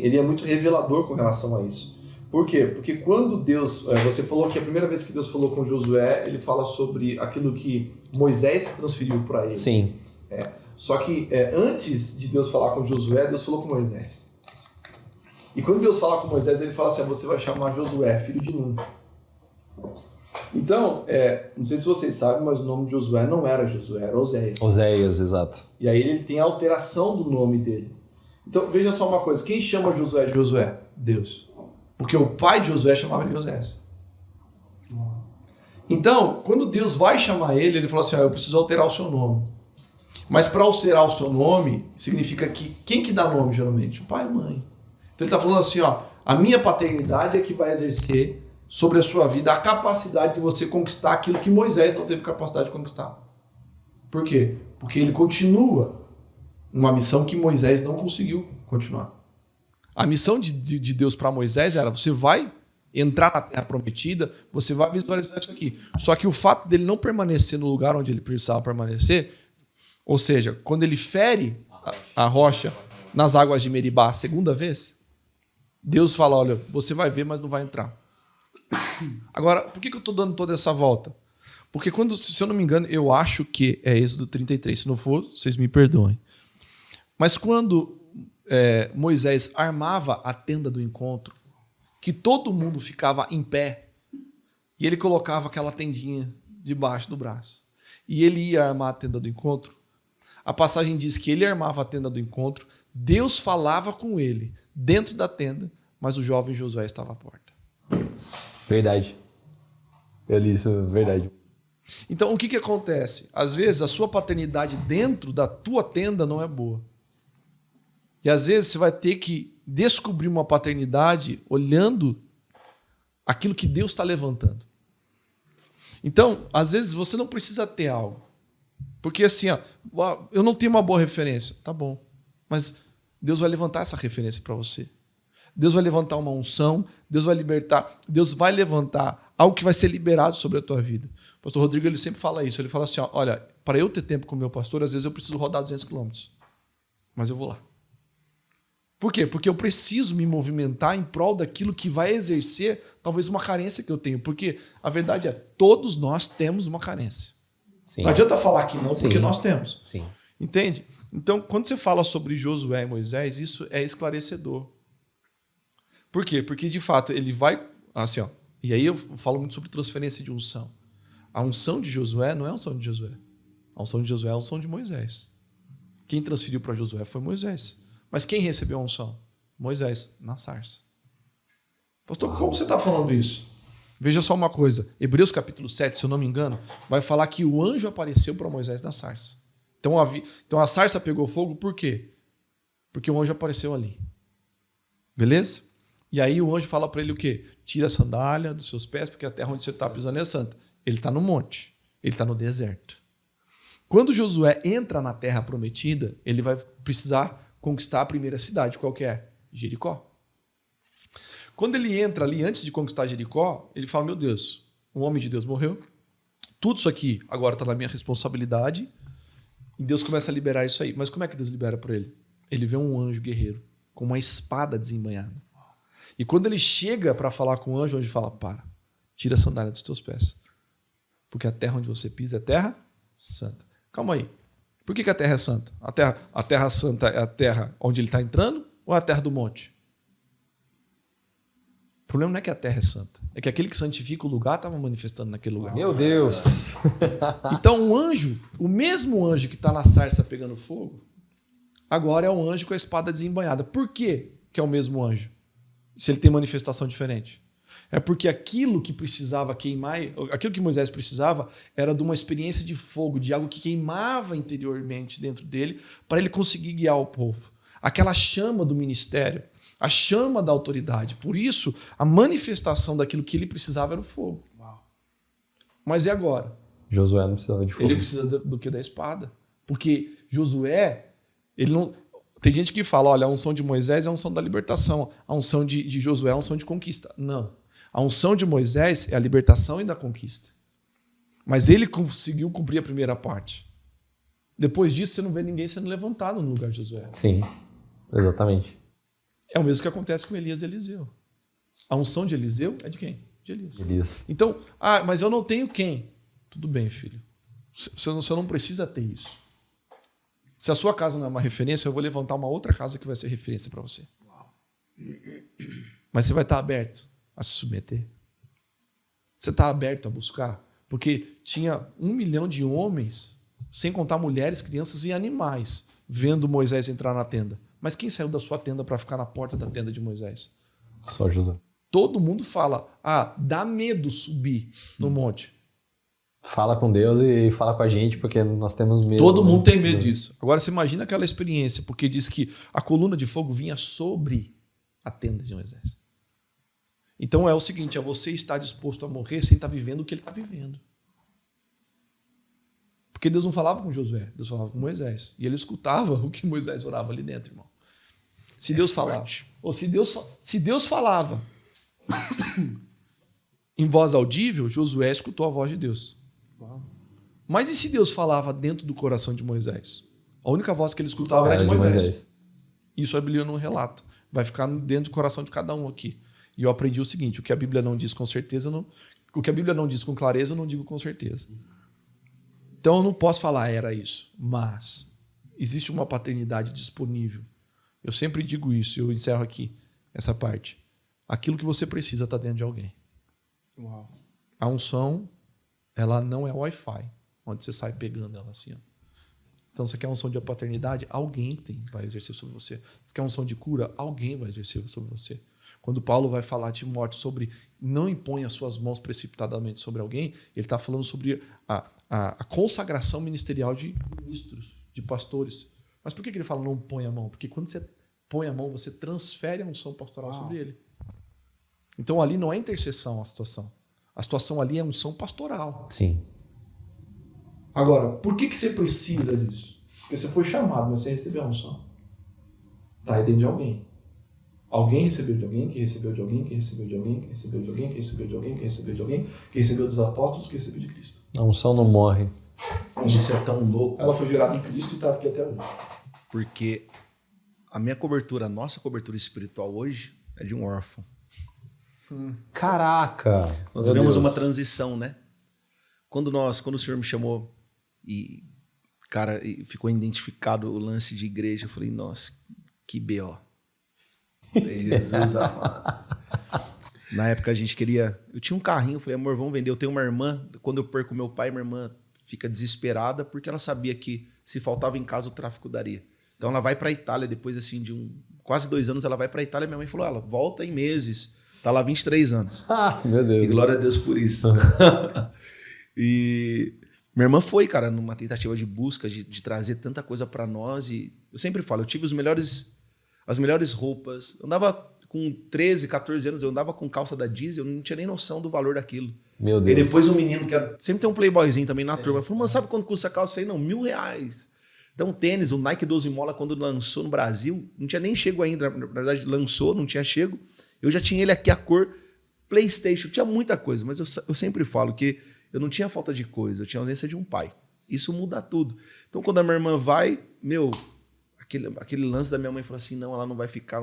ele é muito revelador com relação a isso. Por quê? Porque quando Deus... Você falou que a primeira vez que Deus falou com Josué, ele fala sobre aquilo que Moisés transferiu para ele. Sim. Só que antes de Deus falar com Josué, Deus falou com Moisés. E quando Deus fala com Moisés, ele fala assim, você vai chamar Josué, filho de Nun. Então, não sei se vocês sabem, mas o nome de Josué não era Josué, era Oséias. Oséias, exato. E aí ele tem a alteração do nome dele. Então, veja só uma coisa, quem chama Josué de Josué? Deus. Porque o pai de Josué chamava ele de Osés. Então, quando Deus vai chamar ele, ele fala assim, eu preciso alterar o seu nome. Mas para alterar o seu nome, significa que quem que dá nome geralmente? O pai e a mãe. Então ele está falando assim, a minha paternidade é que vai exercer sobre a sua vida a capacidade de você conquistar aquilo que Moisés não teve capacidade de conquistar. Por quê? Porque ele continua uma missão que Moisés não conseguiu continuar. A missão de Deus para Moisés era, você vai entrar na Terra Prometida, você vai visualizar isso aqui. Só que o fato dele não permanecer no lugar onde ele precisava permanecer, ou seja, quando ele fere a rocha nas águas de Meribá a segunda vez, Deus fala, olha, você vai ver, mas não vai entrar. Agora, por que eu estou dando toda essa volta? Porque quando, se eu não me engano, eu acho que é Êxodo 33, se não for, vocês me perdoem. Mas quando Moisés armava a tenda do encontro, que todo mundo ficava em pé, e ele colocava aquela tendinha debaixo do braço, e ele ia armar a tenda do encontro, a passagem diz que ele armava a tenda do encontro, Deus falava com ele dentro da tenda, mas o jovem Josué estava à porta. Verdade. Eu li isso, verdade. Então, o que acontece? Às vezes, a sua paternidade dentro da tua tenda não é boa. E às vezes você vai ter que descobrir uma paternidade olhando aquilo que Deus está levantando. Então, às vezes você não precisa ter algo. Porque assim, eu não tenho uma boa referência. Tá bom. Mas Deus vai levantar essa referência para você. Deus vai levantar uma unção, Deus vai levantar algo que vai ser liberado sobre a tua vida. O pastor Rodrigo ele sempre fala isso. Ele fala assim, olha, para eu ter tempo com o meu pastor, às vezes eu preciso rodar 200 quilômetros. Mas eu vou lá. Por quê? Porque eu preciso me movimentar em prol daquilo que vai exercer talvez uma carência que eu tenho. Porque a verdade é, todos nós temos uma carência. Sim. Não adianta falar que não, Sim. porque nós temos. Sim. Entende? Então, quando você fala sobre Josué e Moisés, isso é esclarecedor. Por quê? Porque, de fato, ele vai... assim, e aí eu falo muito sobre transferência de unção. A unção de Josué não é a unção de Josué. A unção de Josué é a unção de Moisés. Quem transferiu para Josué foi Moisés. Mas quem recebeu a unção? Moisés, na sarça. Pastor, como você está falando isso? Veja só uma coisa. Hebreus capítulo 7, se eu não me engano, vai falar que o anjo apareceu para Moisés na sarça. Então a sarça pegou fogo por quê? Porque o anjo apareceu ali. Beleza? E aí o anjo fala para ele o quê? Tira a sandália dos seus pés, porque a terra onde você está pisando é santa. Ele está no monte. Ele está no deserto. Quando Josué entra na terra prometida, ele vai precisar conquistar a primeira cidade. Qual que é? Jericó. Quando ele entra ali, antes de conquistar Jericó, ele fala, meu Deus, o homem de Deus morreu, tudo isso aqui agora está na minha responsabilidade, e Deus começa a liberar isso aí. Mas como é que Deus libera para ele? Ele vê um anjo guerreiro com uma espada desembainhada. E quando ele chega para falar com o anjo fala, para, tira a sandália dos teus pés, porque a terra onde você pisa é terra santa. Calma aí, por que a terra é santa? A terra santa é a terra onde ele está entrando ou é a terra do monte? O problema não é que a terra é santa, é que aquele que santifica o lugar estava manifestando naquele lugar. Meu Deus! Então o anjo, o mesmo anjo que está na sarça pegando fogo, agora é um anjo com a espada desembainhada. Por quê que é o mesmo anjo? Se ele tem manifestação diferente. É porque aquilo que precisava queimar, aquilo que Moisés precisava era de uma experiência de fogo, de algo que queimava interiormente dentro dele, para ele conseguir guiar o povo. Aquela chama do ministério, a chama da autoridade. Por isso, a manifestação daquilo que ele precisava era o fogo. Uau. Mas e agora? Josué não precisava de fogo. Ele precisa do que? Da espada. Porque Josué, ele não... Tem gente que fala, olha, a unção de Moisés é a unção da libertação, a unção de Josué é a unção de conquista. Não. A unção de Moisés é a libertação e da conquista. Mas ele conseguiu cumprir a primeira parte. Depois disso, você não vê ninguém sendo levantado no lugar de Josué. Sim, exatamente. É o mesmo que acontece com Elias e Eliseu. A unção de Eliseu é de quem? De Elias. Elias. Então, mas eu não tenho quem? Tudo bem, filho. Você não precisa ter isso. Se a sua casa não é uma referência, eu vou levantar uma outra casa que vai ser referência para você. Mas você vai estar aberto a se submeter. Você está aberto a buscar? Porque tinha 1 milhão de homens, sem contar mulheres, crianças e animais, vendo Moisés entrar na tenda. Mas quem saiu da sua tenda para ficar na porta da tenda de Moisés? Só Josué. Todo mundo fala, dá medo subir no monte. Fala com Deus e fala com a gente, porque nós temos medo. Todo mundo tem medo disso. Agora você imagina aquela experiência, porque diz que a coluna de fogo vinha sobre a tenda de Moisés. Então é o seguinte, é você estar disposto a morrer sem estar vivendo o que ele está vivendo. Porque Deus não falava com Josué, Deus falava com Moisés. E ele escutava o que Moisés orava ali dentro, irmão. Se Deus falava, ou se Deus falava em voz audível, Josué escutou a voz de Deus. Mas e se Deus falava dentro do coração de Moisés? A única voz que ele escutava era de Moisés. Isso a Bíblia não relata. Vai ficar dentro do coração de cada um aqui. E eu aprendi o seguinte, o que a Bíblia não diz com certeza, o que a Bíblia não diz com clareza, eu não digo com certeza. Então eu não posso falar era isso, mas existe uma paternidade disponível. Eu sempre digo isso, eu encerro aqui essa parte. Aquilo que você precisa está dentro de alguém. Uau. A unção, ela não é Wi-Fi, onde você sai pegando ela assim. Ó. Então, você quer unção de paternidade? Alguém vai exercer sobre você. Você quer unção de cura? Alguém vai exercer sobre você. Quando Paulo vai falar a Timóteo sobre não imponha as suas mãos precipitadamente sobre alguém, ele está falando sobre a consagração ministerial de ministros, de pastores. Mas por que ele fala não põe a mão? Porque quando você põe a mão, você transfere a unção pastoral sobre ele. Então ali não é intercessão a situação. A situação ali é unção pastoral. Sim. Agora, por que você precisa disso? Porque você foi chamado, mas você recebeu a unção. Está aí dentro de alguém. Alguém recebeu de alguém, quem recebeu de alguém, quem recebeu de alguém, quem recebeu de alguém, quem recebeu de alguém, quem recebeu de alguém, quem recebeu dos apóstolos, quem recebeu de Cristo. A unção não morre. Isso é tão louco. Ela foi gerada em Cristo e está aqui até hoje. Porque a minha cobertura, a nossa cobertura espiritual hoje é de um órfão. Caraca! Nós vivemos uma transição, né? Quando o Senhor me chamou e, cara, ficou identificado o lance de igreja, eu falei, nossa, que B.O. Jesus amado. Na época a gente queria... Eu tinha um carrinho, eu falei, amor, vamos vender. Eu tenho uma irmã, quando eu perco meu pai, minha irmã fica desesperada porque ela sabia que se faltava em casa o tráfico daria. Então ela vai para a Itália, depois assim de quase 2 anos, ela vai para a Itália. Minha mãe falou, ela volta em meses. Tá lá 23 anos. Meu Deus. E glória a Deus por isso. E minha irmã foi, cara, numa tentativa de busca, de trazer tanta coisa para nós. E eu sempre falo, eu tive as melhores roupas. Eu andava com 13, 14 anos, eu andava com calça da Diesel, eu não tinha nem noção do valor daquilo. Meu E Deus. depois o menino, que era, sempre tem um playboyzinho também na turma, falou, mano, sabe quanto custa a calça aí? Não, R$1.000. Então, tênis, o Nike 12 Mola, quando lançou no Brasil, não tinha nem chego ainda. Na verdade, lançou, não tinha chego. Eu já tinha ele aqui, a cor PlayStation. Tinha muita coisa, mas eu sempre falo que eu não tinha falta de coisa, eu tinha ausência de um pai. Isso muda tudo. Então, quando a minha irmã vai, aquele lance da minha mãe falou assim, não, ela não vai ficar,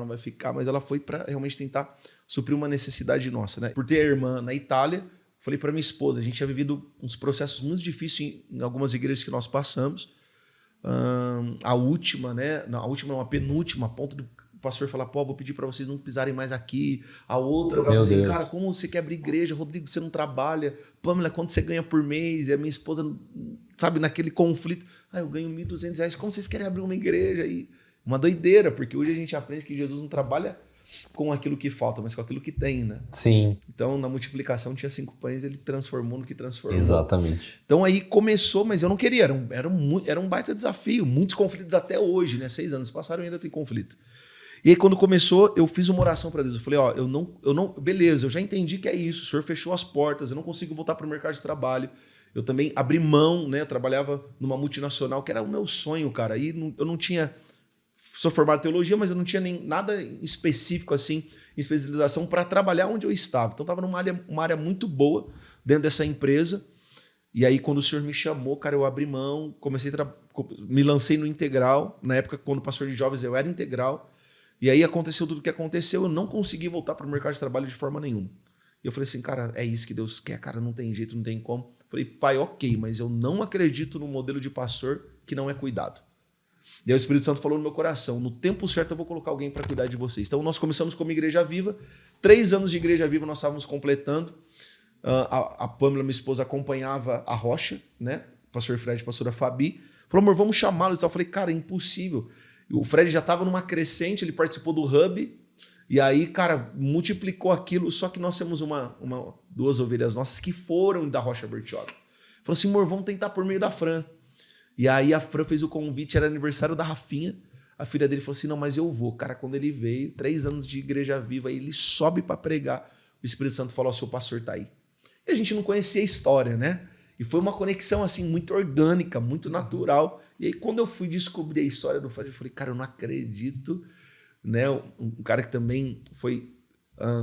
mas ela foi para realmente tentar suprir uma necessidade nossa, né? Por ter a irmã na Itália, falei para minha esposa, a gente tinha vivido uns processos muito difíceis em algumas igrejas que nós passamos. A última, né? Não, a penúltima, a ponto do pastor falar, pô, vou pedir para vocês não pisarem mais aqui. A outra, eu falei assim, cara, como você quer abrir igreja? Rodrigo, você não trabalha. Pamela, quanto você ganha por mês? E a minha esposa, sabe, naquele conflito, eu ganho R$1.200, como vocês querem abrir uma igreja? E uma doideira, porque hoje a gente aprende que Jesus não trabalha com aquilo que falta, mas com aquilo que tem, né? Sim. Então, na multiplicação tinha 5 pães, ele transformou no que transformou. Exatamente. Então aí começou, mas eu não queria, era um baita desafio, muitos conflitos até hoje, né? 6 anos passaram e ainda tem conflito. E aí quando começou, eu fiz uma oração para Deus, eu falei, eu não, beleza, eu já entendi que é isso, o Senhor fechou as portas, eu não consigo voltar para o mercado de trabalho, eu também abri mão, né? Eu trabalhava numa multinacional, que era o meu sonho, cara, e eu não tinha, sou formado em teologia, mas eu não tinha nem nada específico assim, em especialização para trabalhar onde eu estava. Então, eu estava numa área muito boa dentro dessa empresa. E aí, quando o Senhor me chamou, cara, eu abri mão, me lancei no integral. Na época, quando pastor de jovens, eu era integral. E aí aconteceu tudo o que aconteceu. Eu não consegui voltar para o mercado de trabalho de forma nenhuma. E eu falei assim, cara, é isso que Deus quer, cara, não tem jeito, não tem como. Falei, pai, ok, mas eu não acredito no modelo de pastor que não é cuidado. E aí o Espírito Santo falou no meu coração, no tempo certo eu vou colocar alguém para cuidar de vocês. Então nós começamos como Igreja Viva, 3 anos de Igreja Viva nós estávamos completando. A Pamela, minha esposa, acompanhava a Rocha, né? O pastor Fred, a pastora Fabi. Falou, amor, vamos chamá-los. Eu falei, cara, é impossível. O Fred já estava numa crescente, ele participou do Hub, e aí, cara, multiplicou aquilo, só que nós temos 2 ovelhas nossas que foram da Rocha Bertioga. Falou assim, amor, vamos tentar por meio da Fran. E aí a Fran fez o convite, era aniversário da Rafinha. A filha dele falou assim, não, mas eu vou. Cara, quando ele veio, 3 anos de Igreja Viva, aí ele sobe para pregar. O Espírito Santo falou, seu pastor tá aí. E a gente não conhecia a história, né? E foi uma conexão, assim, muito orgânica, muito natural. E aí, quando eu fui descobrir a história do Fred, eu falei, cara, eu não acredito, né? Um cara que também foi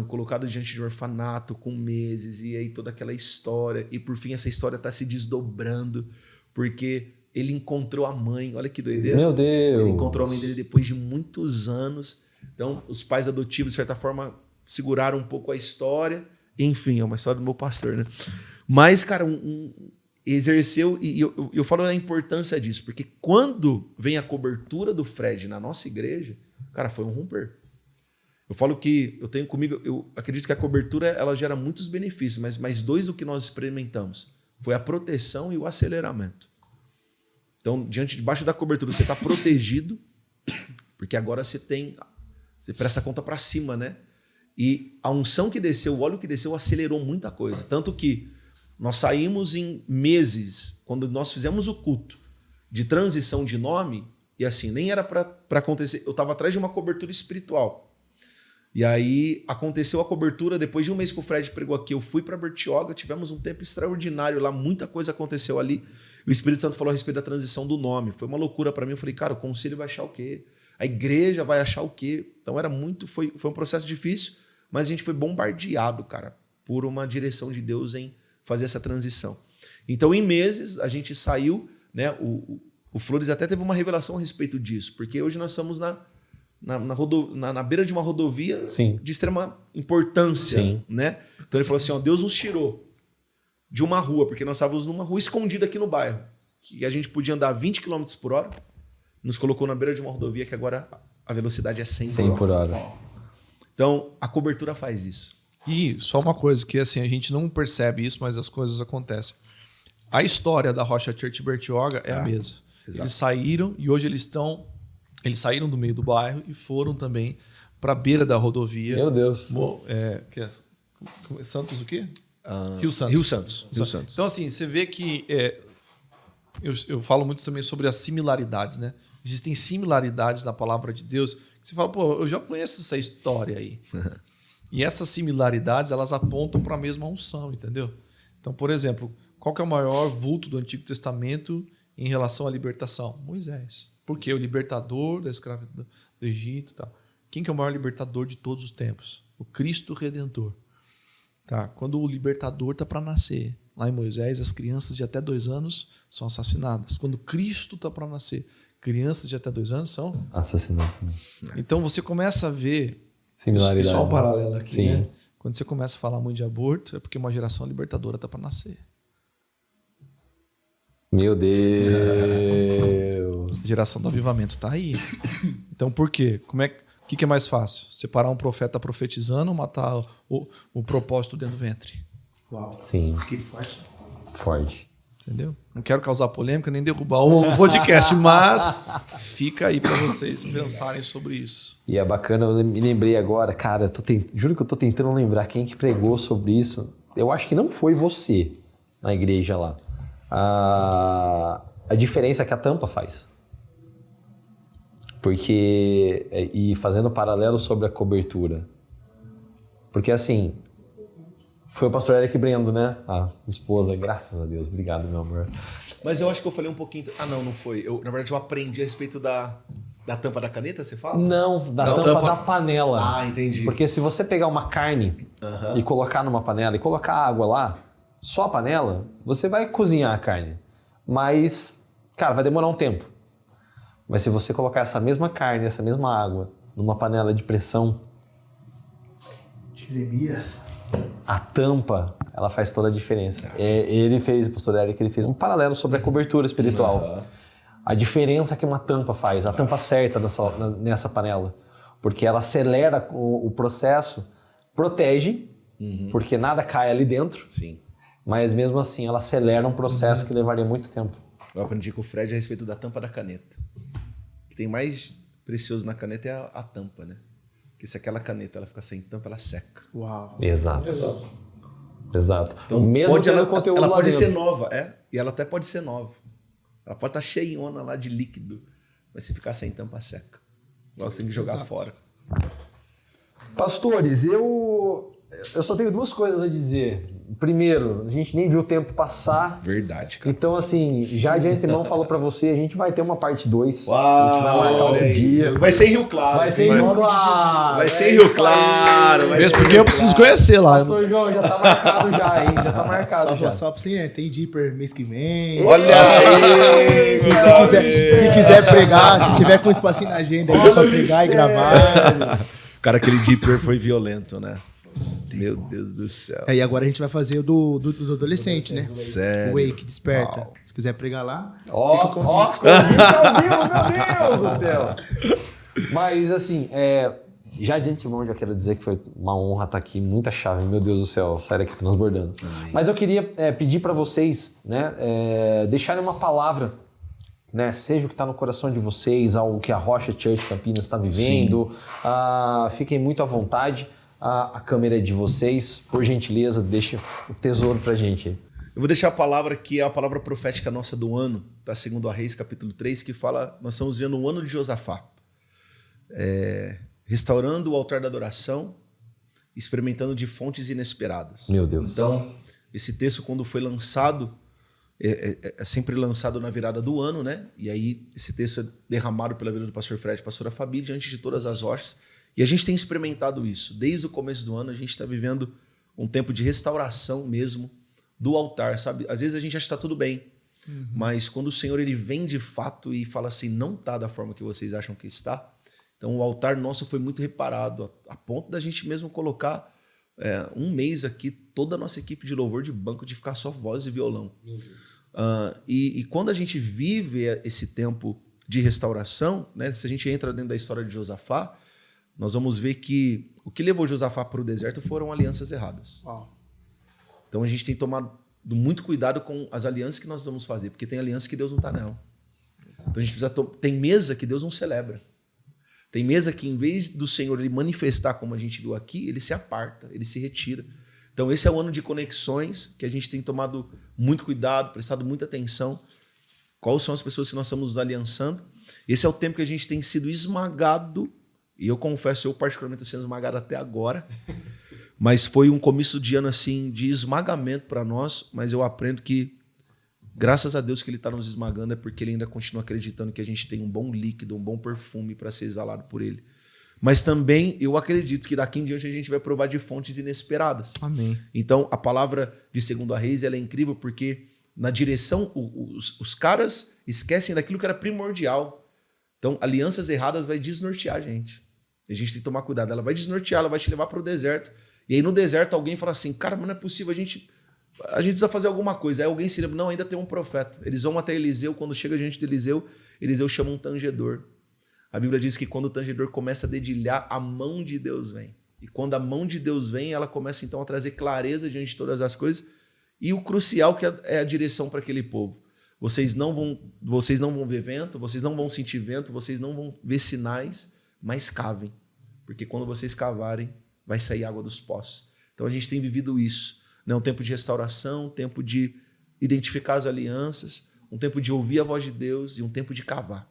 colocado diante de um orfanato com meses, e aí toda aquela história. E, por fim, essa história está se desdobrando, porque ele encontrou a mãe, olha que doideira. Meu Deus! Ele encontrou a mãe dele depois de muitos anos. Então, os pais adotivos, de certa forma, seguraram um pouco a história. Enfim, é uma história do meu pastor, né? Mas, cara, exerceu, e eu falo da importância disso, porque quando vem a cobertura do Fred na nossa igreja, cara, foi um romper. Eu falo que eu tenho comigo, eu acredito que a cobertura ela gera muitos benefícios, mas mais 2 do que nós experimentamos foi a proteção e o aceleramento. Então, debaixo da cobertura, você está protegido, porque agora você presta conta para cima, né? E a unção que desceu, o óleo que desceu, acelerou muita coisa. Tanto que nós saímos em meses, quando nós fizemos o culto de transição de nome, e assim, nem era para acontecer. Eu estava atrás de uma cobertura espiritual. E aí aconteceu a cobertura, depois de um mês que o Fred pregou aqui, eu fui para Bertioga, tivemos um tempo extraordinário lá, muita coisa aconteceu ali. O Espírito Santo falou a respeito da transição do nome. Foi uma loucura para mim. Eu falei, cara, o conselho vai achar o quê? A igreja vai achar o quê? Então foi um processo difícil, mas a gente foi bombardeado, cara, por uma direção de Deus em fazer essa transição. Então, em meses, a gente saiu, né? O Flores até teve uma revelação a respeito disso, porque hoje nós estamos na beira de uma rodovia Sim. de extrema importância. Sim. Né? Então ele falou assim, Deus nos tirou de uma rua, porque nós estávamos numa rua escondida aqui no bairro, que a gente podia andar 20 km por hora, nos colocou na beira de uma rodovia que agora a velocidade é 100 por hora. Então, a cobertura faz isso. E só uma coisa que assim, a gente não percebe isso, mas as coisas acontecem. A história da Rocha Church Bertioga é a mesma. Exato. Eles saíram e hoje eles saíram do meio do bairro e foram também para a beira da rodovia. Meu Deus. Santos o quê? Rio Santos. Rio Santos. Então assim, você vê que eu falo muito também sobre as similaridades, né? Existem similaridades na palavra de Deus que você fala, pô, eu já conheço essa história aí. E essas similaridades, elas apontam para a mesma unção, entendeu? Então, por exemplo, qual que é o maior vulto do Antigo Testamento em relação à libertação? Moisés. Porque o libertador da escravidão do Egito e tal. Quem que é o maior libertador de todos os tempos? O Cristo Redentor. Tá? Quando o libertador está para nascer, lá em Moisés, as crianças de até 2 anos são assassinadas. Quando Cristo está para nascer, crianças de até 2 anos são Assassinados. Então você começa a ver Similaridades. só um paralelo aqui, Sim. né? Quando você começa a falar muito de aborto, é porque uma geração libertadora está para nascer. Meu Deus. A geração do avivamento está aí. Então por quê? O que é mais fácil? Separar um profeta profetizando ou matar o propósito dentro do ventre? Uau. Sim, Que forte. forte. Entendeu? Não quero causar polêmica nem derrubar o podcast, mas fica aí para vocês pensarem sobre isso. E é bacana, eu me lembrei agora, cara, juro que eu tô tentando lembrar quem que pregou sobre isso. Eu acho que não foi você na igreja lá. A diferença que a tampa faz. Porque, e fazendo paralelo sobre a cobertura. Porque assim, foi o pastor Eric Brendo, né? A esposa, graças a Deus, obrigado, meu amor. Mas eu acho que eu falei um pouquinho... Ah, não foi. Na verdade, eu aprendi a respeito da tampa da caneta, você fala? Não, da tampa da panela. Ah, entendi. Porque se você pegar uma carne e colocar numa panela e colocar água lá, só a panela, você vai cozinhar a carne. Mas, cara, vai demorar um tempo. Mas se você colocar essa mesma carne, essa mesma água, numa panela de pressão, Jeremias. a tampa, ela faz toda a diferença. O pastor Eric, ele fez um paralelo sobre a cobertura espiritual. A diferença que uma tampa faz, a tampa certa nessa panela. Porque ela acelera o processo, protege, porque nada cai ali dentro. Sim. Mas mesmo assim, ela acelera um processo que levaria muito tempo. Eu aprendi com o Fred a respeito da tampa da caneta. O que tem mais precioso na caneta é a tampa, né? Porque se aquela caneta ela fica sem tampa, ela seca. Uau. Exato. Então, Mesmo tendo conteúdo ela lá pode dentro. ser nova, e ela até pode ser nova. Ela pode estar cheiona lá de líquido, mas se ficar sem tampa, seca. Igual você tem que jogar fora. Pastores, eu só tenho 2 coisas a dizer. Primeiro, a gente nem viu o tempo passar. Verdade, cara. Então, assim, já de antemão falo pra você, a gente vai ter uma parte 2. Uau, a gente vai marcar olha outro aí. dia. Vai ser em Rio Claro. Vai ser em Rio Claro. Vai ser em Rio Claro. vai Mesmo ser em porque Rio eu preciso Claro. conhecer lá. Pastor João, já tá marcado já, hein? Já tá marcado já. Só pra você, tem Deeper mês que vem. Olha aí! Se quiser pregar, se tiver com espacinho na agenda aí pra pregar e gravar. Cara, aquele Deeper foi violento, né? Meu Deus do céu. E agora a gente vai fazer o do adolescente, né? Sério? O Wake, desperta. Uau. Se quiser pregar lá. Ó, convite ao vivo, meu Deus do céu. Mas, assim, já de antemão, já quero dizer que foi uma honra estar aqui, muita chave, meu Deus do céu, sair aqui transbordando. Amém. Mas eu queria pedir para vocês, né, deixarem uma palavra, né, seja o que está no coração de vocês, algo que a Rocha Church Campinas está vivendo, fiquem muito à vontade. A câmera é de vocês, por gentileza, deixe o tesouro pra gente. Eu vou deixar a palavra que é a palavra profética nossa do ano, tá? Segundo a Reis, capítulo 3, que fala, nós estamos vendo o ano de Josafá. Restaurando o altar da adoração, experimentando de fontes inesperadas. Meu Deus. Então, esse texto, quando foi lançado, é sempre lançado na virada do ano, né? E aí, esse texto é derramado pela vida do pastor Fred e pastora Fabi, diante de todas as rochas. E a gente tem experimentado isso. Desde o começo do ano, a gente está vivendo um tempo de restauração mesmo do altar, sabe? Às vezes a gente acha que está tudo bem, mas quando o Senhor ele vem de fato e fala assim, não está da forma que vocês acham que está, então o altar nosso foi muito reparado, a ponto da gente mesmo colocar um mês aqui, toda a nossa equipe de louvor de banco, de ficar só voz e violão. E quando a gente vive esse tempo de restauração, né, se a gente entra dentro da história de Josafá, nós vamos ver que o que levou Josafá para o deserto foram alianças erradas. Uau. Então a gente tem tomado muito cuidado com as alianças que nós vamos fazer, porque tem aliança que Deus não está nela. Então a gente precisa tem mesa que Deus não celebra. Tem mesa que, em vez do Senhor ele manifestar como a gente viu aqui, ele se aparta, ele se retira. Então esse é o ano de conexões que a gente tem tomado muito cuidado, prestado muita atenção. Quais são as pessoas que nós estamos nos aliançando? Esse é o tempo que a gente tem sido esmagado. E eu confesso, eu particularmente estou sendo esmagado até agora, Mas foi um começo de ano assim de esmagamento para nós, mas eu aprendo que, graças a Deus que ele está nos esmagando, é porque ele ainda continua acreditando que a gente tem um bom líquido, um bom perfume para ser exalado por ele. Mas também eu acredito que daqui em diante a gente vai provar de fontes inesperadas. Amém. Então, a palavra de 2 Reis ela é incrível porque na direção, os caras esquecem daquilo que era primordial. Então, alianças erradas vai desnortear a gente. A gente tem que tomar cuidado. Ela vai desnortear, ela vai te levar para o deserto. E aí no deserto alguém fala assim, cara, mas não é possível, a gente precisa fazer alguma coisa. Aí alguém se lembra, não, ainda tem um profeta. Eles vão até Eliseu, quando chega a gente de Eliseu, Eliseu chama um tangedor. A Bíblia diz que quando o tangedor começa a dedilhar, a mão de Deus vem. E quando a mão de Deus vem, ela começa então a trazer clareza diante de todas as coisas. E o crucial que é a direção para aquele povo. Vocês não vão ver vento, vocês não vão sentir vento, vocês não vão ver sinais, mas cavem. Porque quando vocês cavarem, vai sair água dos poços. Então a gente tem vivido isso. Né? Um tempo de restauração, um tempo de identificar as alianças, um tempo de ouvir a voz de Deus e um tempo de cavar.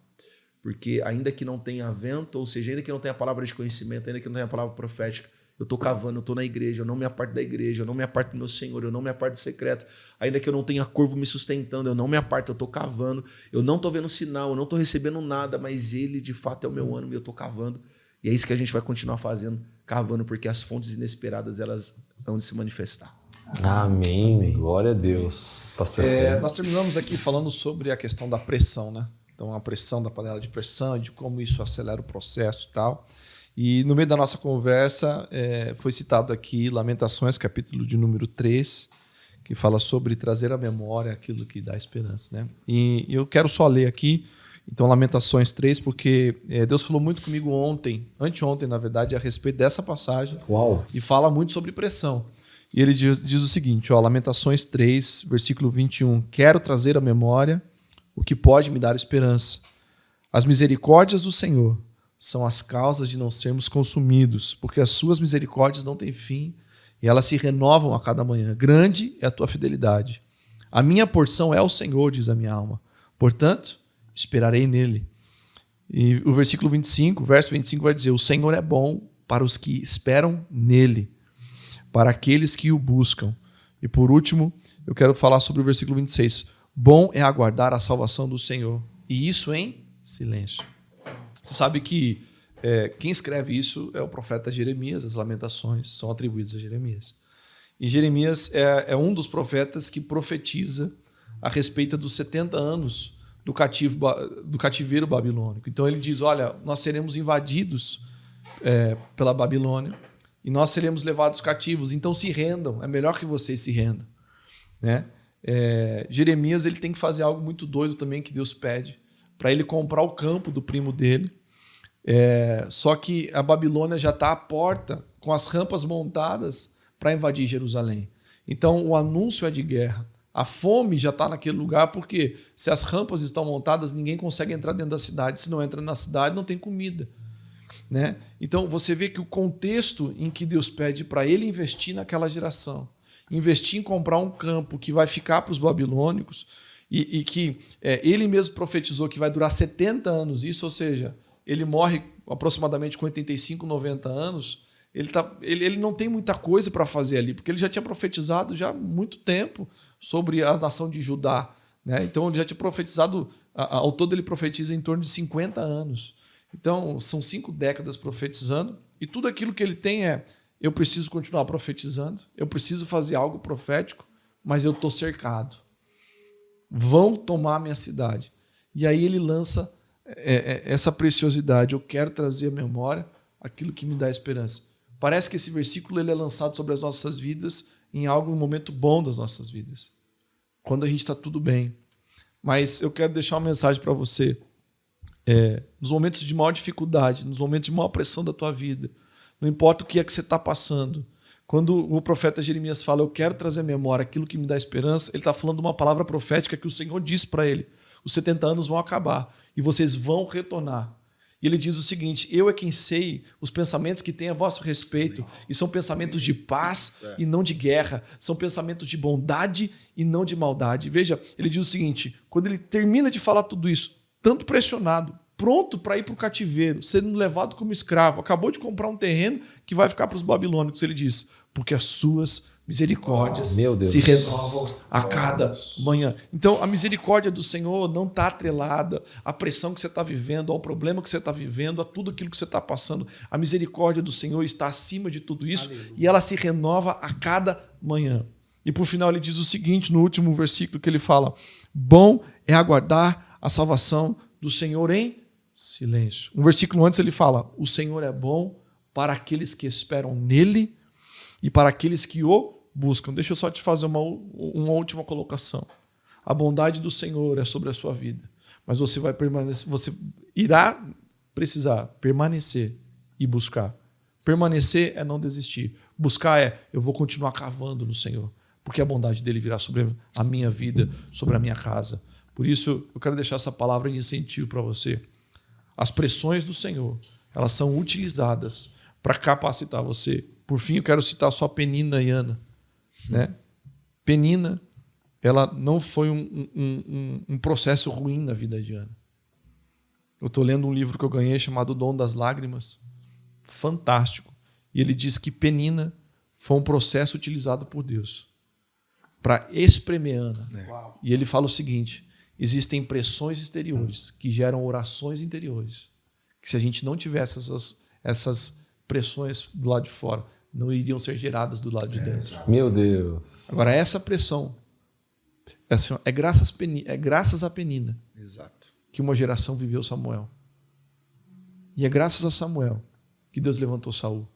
Porque ainda que não tenha vento, ou seja, ainda que não tenha palavra de conhecimento, ainda que não tenha palavra profética, eu estou cavando, eu estou na igreja, eu não me aparto da igreja, eu não me aparto do meu Senhor, eu não me aparto do secreto. Ainda que eu não tenha corvo me sustentando, eu não me aparto, eu estou cavando. Eu não estou vendo sinal, eu não estou recebendo nada, mas ele de fato é o meu ânimo e eu estou cavando. E é isso que a gente vai continuar fazendo, cavando, porque as fontes inesperadas, elas vão se manifestar. Amém. Glória a Deus. Pastor Nós terminamos aqui falando sobre a questão da pressão, né? Então, a pressão da panela de pressão, de como isso acelera o processo e tal. E no meio da nossa conversa, foi citado aqui Lamentações, capítulo de número 3, que fala sobre trazer à memória aquilo que dá esperança, né? E eu quero só ler aqui, então, Lamentações 3, porque Deus falou muito comigo anteontem, na verdade, a respeito dessa passagem. Uau. E fala muito sobre pressão. E ele diz o seguinte, Lamentações 3, versículo 21, quero trazer à memória o que pode me dar esperança. As misericórdias do Senhor são as causas de não sermos consumidos, porque as suas misericórdias não têm fim e elas se renovam a cada manhã. Grande é a tua fidelidade. A minha porção é o Senhor, diz a minha alma. Portanto, esperarei nele. E o verso 25 vai dizer, o Senhor é bom para os que esperam nele, para aqueles que o buscam. E por último, eu quero falar sobre o versículo 26. Bom é aguardar a salvação do Senhor, e isso em silêncio. Você sabe que quem escreve isso é o profeta Jeremias, as Lamentações são atribuídas a Jeremias. E Jeremias é um dos profetas que profetiza a respeito dos 70 anos do cativeiro babilônico. Então ele diz, olha, nós seremos invadidos pela Babilônia e nós seremos levados cativos, então se rendam, é melhor que vocês se rendam. Né? Jeremias ele tem que fazer algo muito doido também que Deus pede, para ele comprar o campo do primo dele, só que a Babilônia já está à porta, com as rampas montadas para invadir Jerusalém. Então o anúncio é de guerra. A fome já está naquele lugar, porque se as rampas estão montadas, ninguém consegue entrar dentro da cidade. Se não entra na cidade, não tem comida. Né? Então você vê que o contexto em que Deus pede para ele investir naquela geração, investir em comprar um campo que vai ficar para os babilônicos e que ele mesmo profetizou que vai durar 70 anos, isso, ou seja, ele morre aproximadamente com 85, 90 anos, ele não tem muita coisa para fazer ali, porque ele já tinha profetizado já há muito tempo sobre a nação de Judá. Né? Então ele já tinha profetizado, ao todo ele profetiza em torno de 50 anos. Então são 5 décadas profetizando e tudo aquilo que ele tem eu preciso continuar profetizando, eu preciso fazer algo profético, mas eu estou cercado. Vão tomar a minha cidade. E aí ele lança essa preciosidade. Eu quero trazer à memória aquilo que me dá esperança. Parece que esse versículo ele é lançado sobre as nossas vidas em um momento bom das nossas vidas. Quando a gente está tudo bem. Mas eu quero deixar uma mensagem para você. Nos momentos de maior dificuldade, nos momentos de maior pressão da tua vida, não importa o que é que você está passando. Quando o profeta Jeremias fala, eu quero trazer à memória aquilo que me dá esperança, ele está falando uma palavra profética que o Senhor disse para ele. Os 70 anos vão acabar e vocês vão retornar. E ele diz o seguinte, eu é quem sei os pensamentos que têm a vosso respeito, e são pensamentos de paz e não de guerra, são pensamentos de bondade e não de maldade. Veja, ele diz o seguinte, quando ele termina de falar tudo isso, tanto pressionado, pronto para ir para o cativeiro, sendo levado como escravo, acabou de comprar um terreno que vai ficar para os babilônicos, ele diz, porque as suas misericórdias Meu Deus. se renovam a cada manhã. Então, a misericórdia do Senhor não está atrelada à pressão que você está vivendo, ao problema que você está vivendo, a tudo aquilo que você está passando. A misericórdia do Senhor está acima de tudo isso e ela se renova a cada manhã. E por final ele diz o seguinte, no último versículo que ele fala: bom é aguardar a salvação do Senhor em silêncio. Um versículo antes ele fala: o Senhor é bom para aqueles que esperam nele e para aqueles que o buscam. Deixa eu só te fazer uma última colocação. A bondade do Senhor é sobre a sua vida, mas você vai permanecer, você irá precisar permanecer e buscar. Permanecer é não desistir. Buscar é: eu vou continuar cavando no Senhor, porque a bondade dele virá sobre a minha vida, sobre a minha casa. Por isso, eu quero deixar essa palavra de incentivo para você. As pressões do Senhor, elas são utilizadas para capacitar você. Por fim, eu quero citar só Penina e Ana. Né? Penina, ela não foi um processo ruim na vida de Ana. Eu estou lendo um livro que eu ganhei chamado O Dom das Lágrimas. Fantástico. E ele diz que Penina foi um processo utilizado por Deus para espremer Ana. E ele fala o seguinte: existem pressões exteriores que geram orações interiores, que se a gente não tivesse essas pressões do lado de fora, não iriam ser geradas do lado de dentro. Meu Deus. Agora, essa pressão é graças a Penina Exato. que uma geração viveu Samuel. E é graças a Samuel que Deus levantou Saul.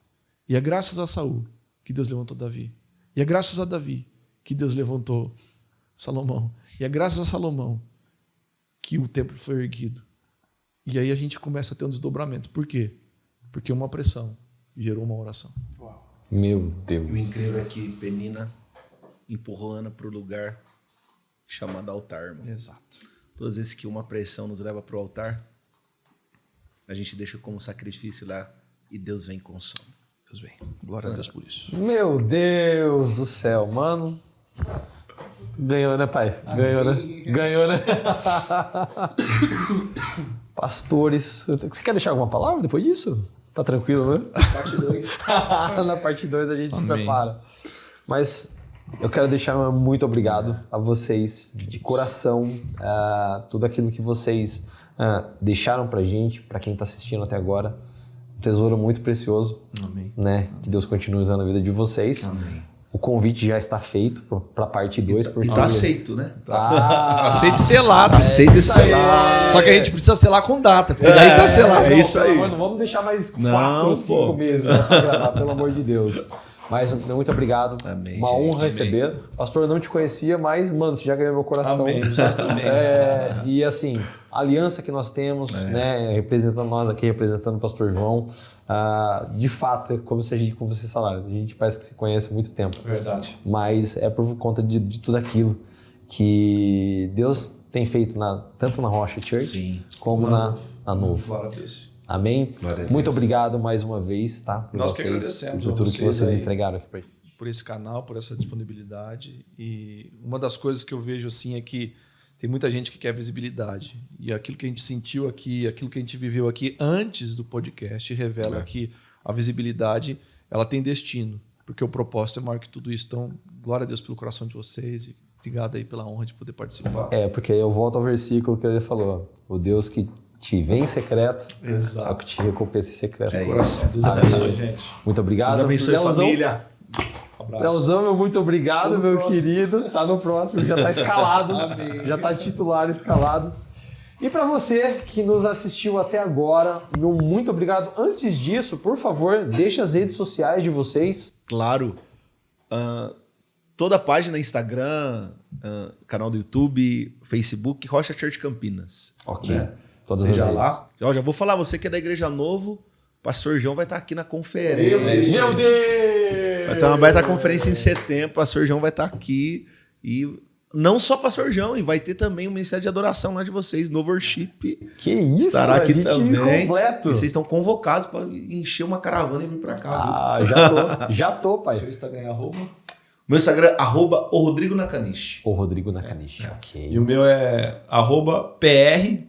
E é graças a Saul que Deus levantou Davi. E é graças a Davi que Deus levantou Salomão. E é graças a Salomão que o templo foi erguido. E aí a gente começa a ter um desdobramento. Por quê? Porque uma pressão gerou uma oração. Meu Deus. E o incrível é que Penina empurrou Ana para o lugar chamado altar, irmão. Exato. Todas as vezes que uma pressão nos leva para o altar, a gente deixa como sacrifício lá e Deus vem e consome. Deus vem. Glória a Deus por isso. Meu Deus do céu, mano. Ganhou, né, pai? Ganhou, né? Ganhou, né? Pastores. Você quer deixar alguma palavra depois disso? Tá tranquilo, né? Parte 2. Na parte 2 a gente se prepara. Mas eu quero deixar muito obrigado a vocês, de coração, tudo aquilo que vocês deixaram pra gente, pra quem tá assistindo até agora. Um tesouro muito precioso. Amém. Né? Que Deus continue usando a vida de vocês. Amém. O convite já está feito para a parte 2. E tá aceito, né? Aceito e selado. Aceito e selado. Só que a gente precisa selar com data, porque daí tá selado. É isso aí. Não vamos deixar mais Não, 4 ou 5 pô. meses, né, para gravar, pelo amor de Deus. Mas muito obrigado. Amém, Uma gente. honra receber. Pastor, eu não te conhecia, mas, mano, você já ganhou meu coração. Amém. Vocês também. E assim, a aliança que nós temos, né, representando nós aqui, representando o pastor João, de fato, é como se como vocês falaram, a gente parece que se conhece há muito tempo. Verdade. Mas é por conta de tudo aquilo que Deus tem feito tanto na Rocha Church Sim. como na Novo. Glória a Deus. Amém? Glória a Deus. Muito obrigado mais uma vez, tá? Por Nós que vocês, agradecemos por a tudo que vocês vocês aí. entregaram aqui pra gente. Por esse canal, por essa disponibilidade. E uma das coisas que eu vejo assim é que tem muita gente que quer visibilidade. E aquilo que a gente sentiu aqui, aquilo que a gente viveu aqui antes do podcast revela que a visibilidade ela tem destino, porque o propósito é maior que tudo isso. Então, glória a Deus pelo coração de vocês e obrigado aí pela honra de poder participar. Porque eu volto ao versículo que ele falou. O Deus que te vê em secreto é o que te recompensa em secreto. É isso. Deus abençoe, gente. Muito obrigado. Deus abençoe a Leozão. família. Abraço. Leozão, meu muito obrigado, meu querido. Tá no próximo, já tá escalado. Já tá titular escalado. E para você que nos assistiu até agora, meu muito obrigado. Antes disso, por favor, deixe as redes sociais de vocês. Claro. Toda a página, Instagram, canal do YouTube, Facebook, Rocha Church Campinas. Ok. Né? Todas Seja as redes. lá. Já vou falar, você que é da Igreja Novo, Pastor João vai estar aqui na conferência. Meu Deus! Vai ter uma baita conferência em setembro, Pastor João vai estar aqui. E não só Pastor João, e vai ter também o Ministério de Adoração lá de vocês, no Worship. Que isso, Estará aqui gente também. completo. E vocês estão convocados para encher uma caravana e vir para cá. Viu? Já tô, pai. Seu Instagram é @ Meu Instagram é @o Rodrigo Nakanishi. O Rodrigo Nakanishi. Ok. E o meu é @PR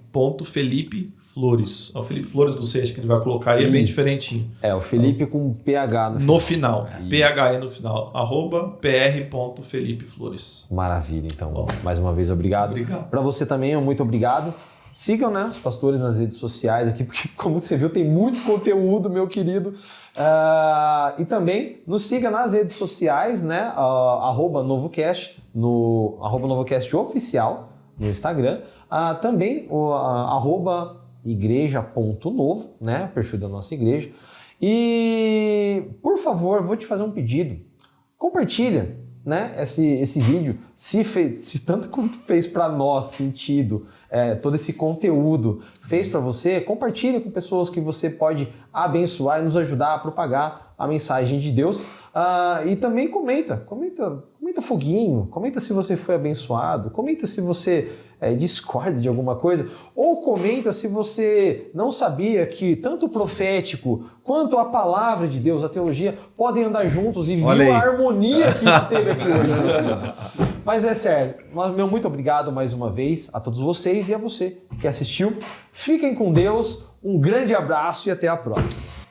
Felipe Flores. É o Felipe Flores do Seixas que ele vai colocar aí, é bem Isso. diferentinho. É, o Felipe com PH No final. PHE no final. @pr.felipeflores. Maravilha, então. Mais uma vez, obrigado. Obrigado. Para você também, muito obrigado. Sigam, né, os pastores nas redes sociais aqui, porque, como você viu, tem muito conteúdo, meu querido. E também nos siga nas redes sociais, né? @NovoCast, no @NovoCast oficial no Instagram. Também o @igreja.novo, né? Perfil da nossa igreja. E, por favor, vou te fazer um pedido. Compartilha, né, esse vídeo, se tanto quanto fez para nós sentido, todo esse conteúdo fez para você, compartilha com pessoas que você pode abençoar e nos ajudar a propagar a mensagem de Deus. E também comenta foguinho, comenta se você foi abençoado, comenta se você discorda de alguma coisa, ou comenta se você não sabia que tanto o profético quanto a palavra de Deus, a teologia, podem andar juntos e viu a harmonia que isso teve aqui hoje. Mas é sério, meu muito obrigado mais uma vez a todos vocês e a você que assistiu. Fiquem com Deus, um grande abraço e até a próxima.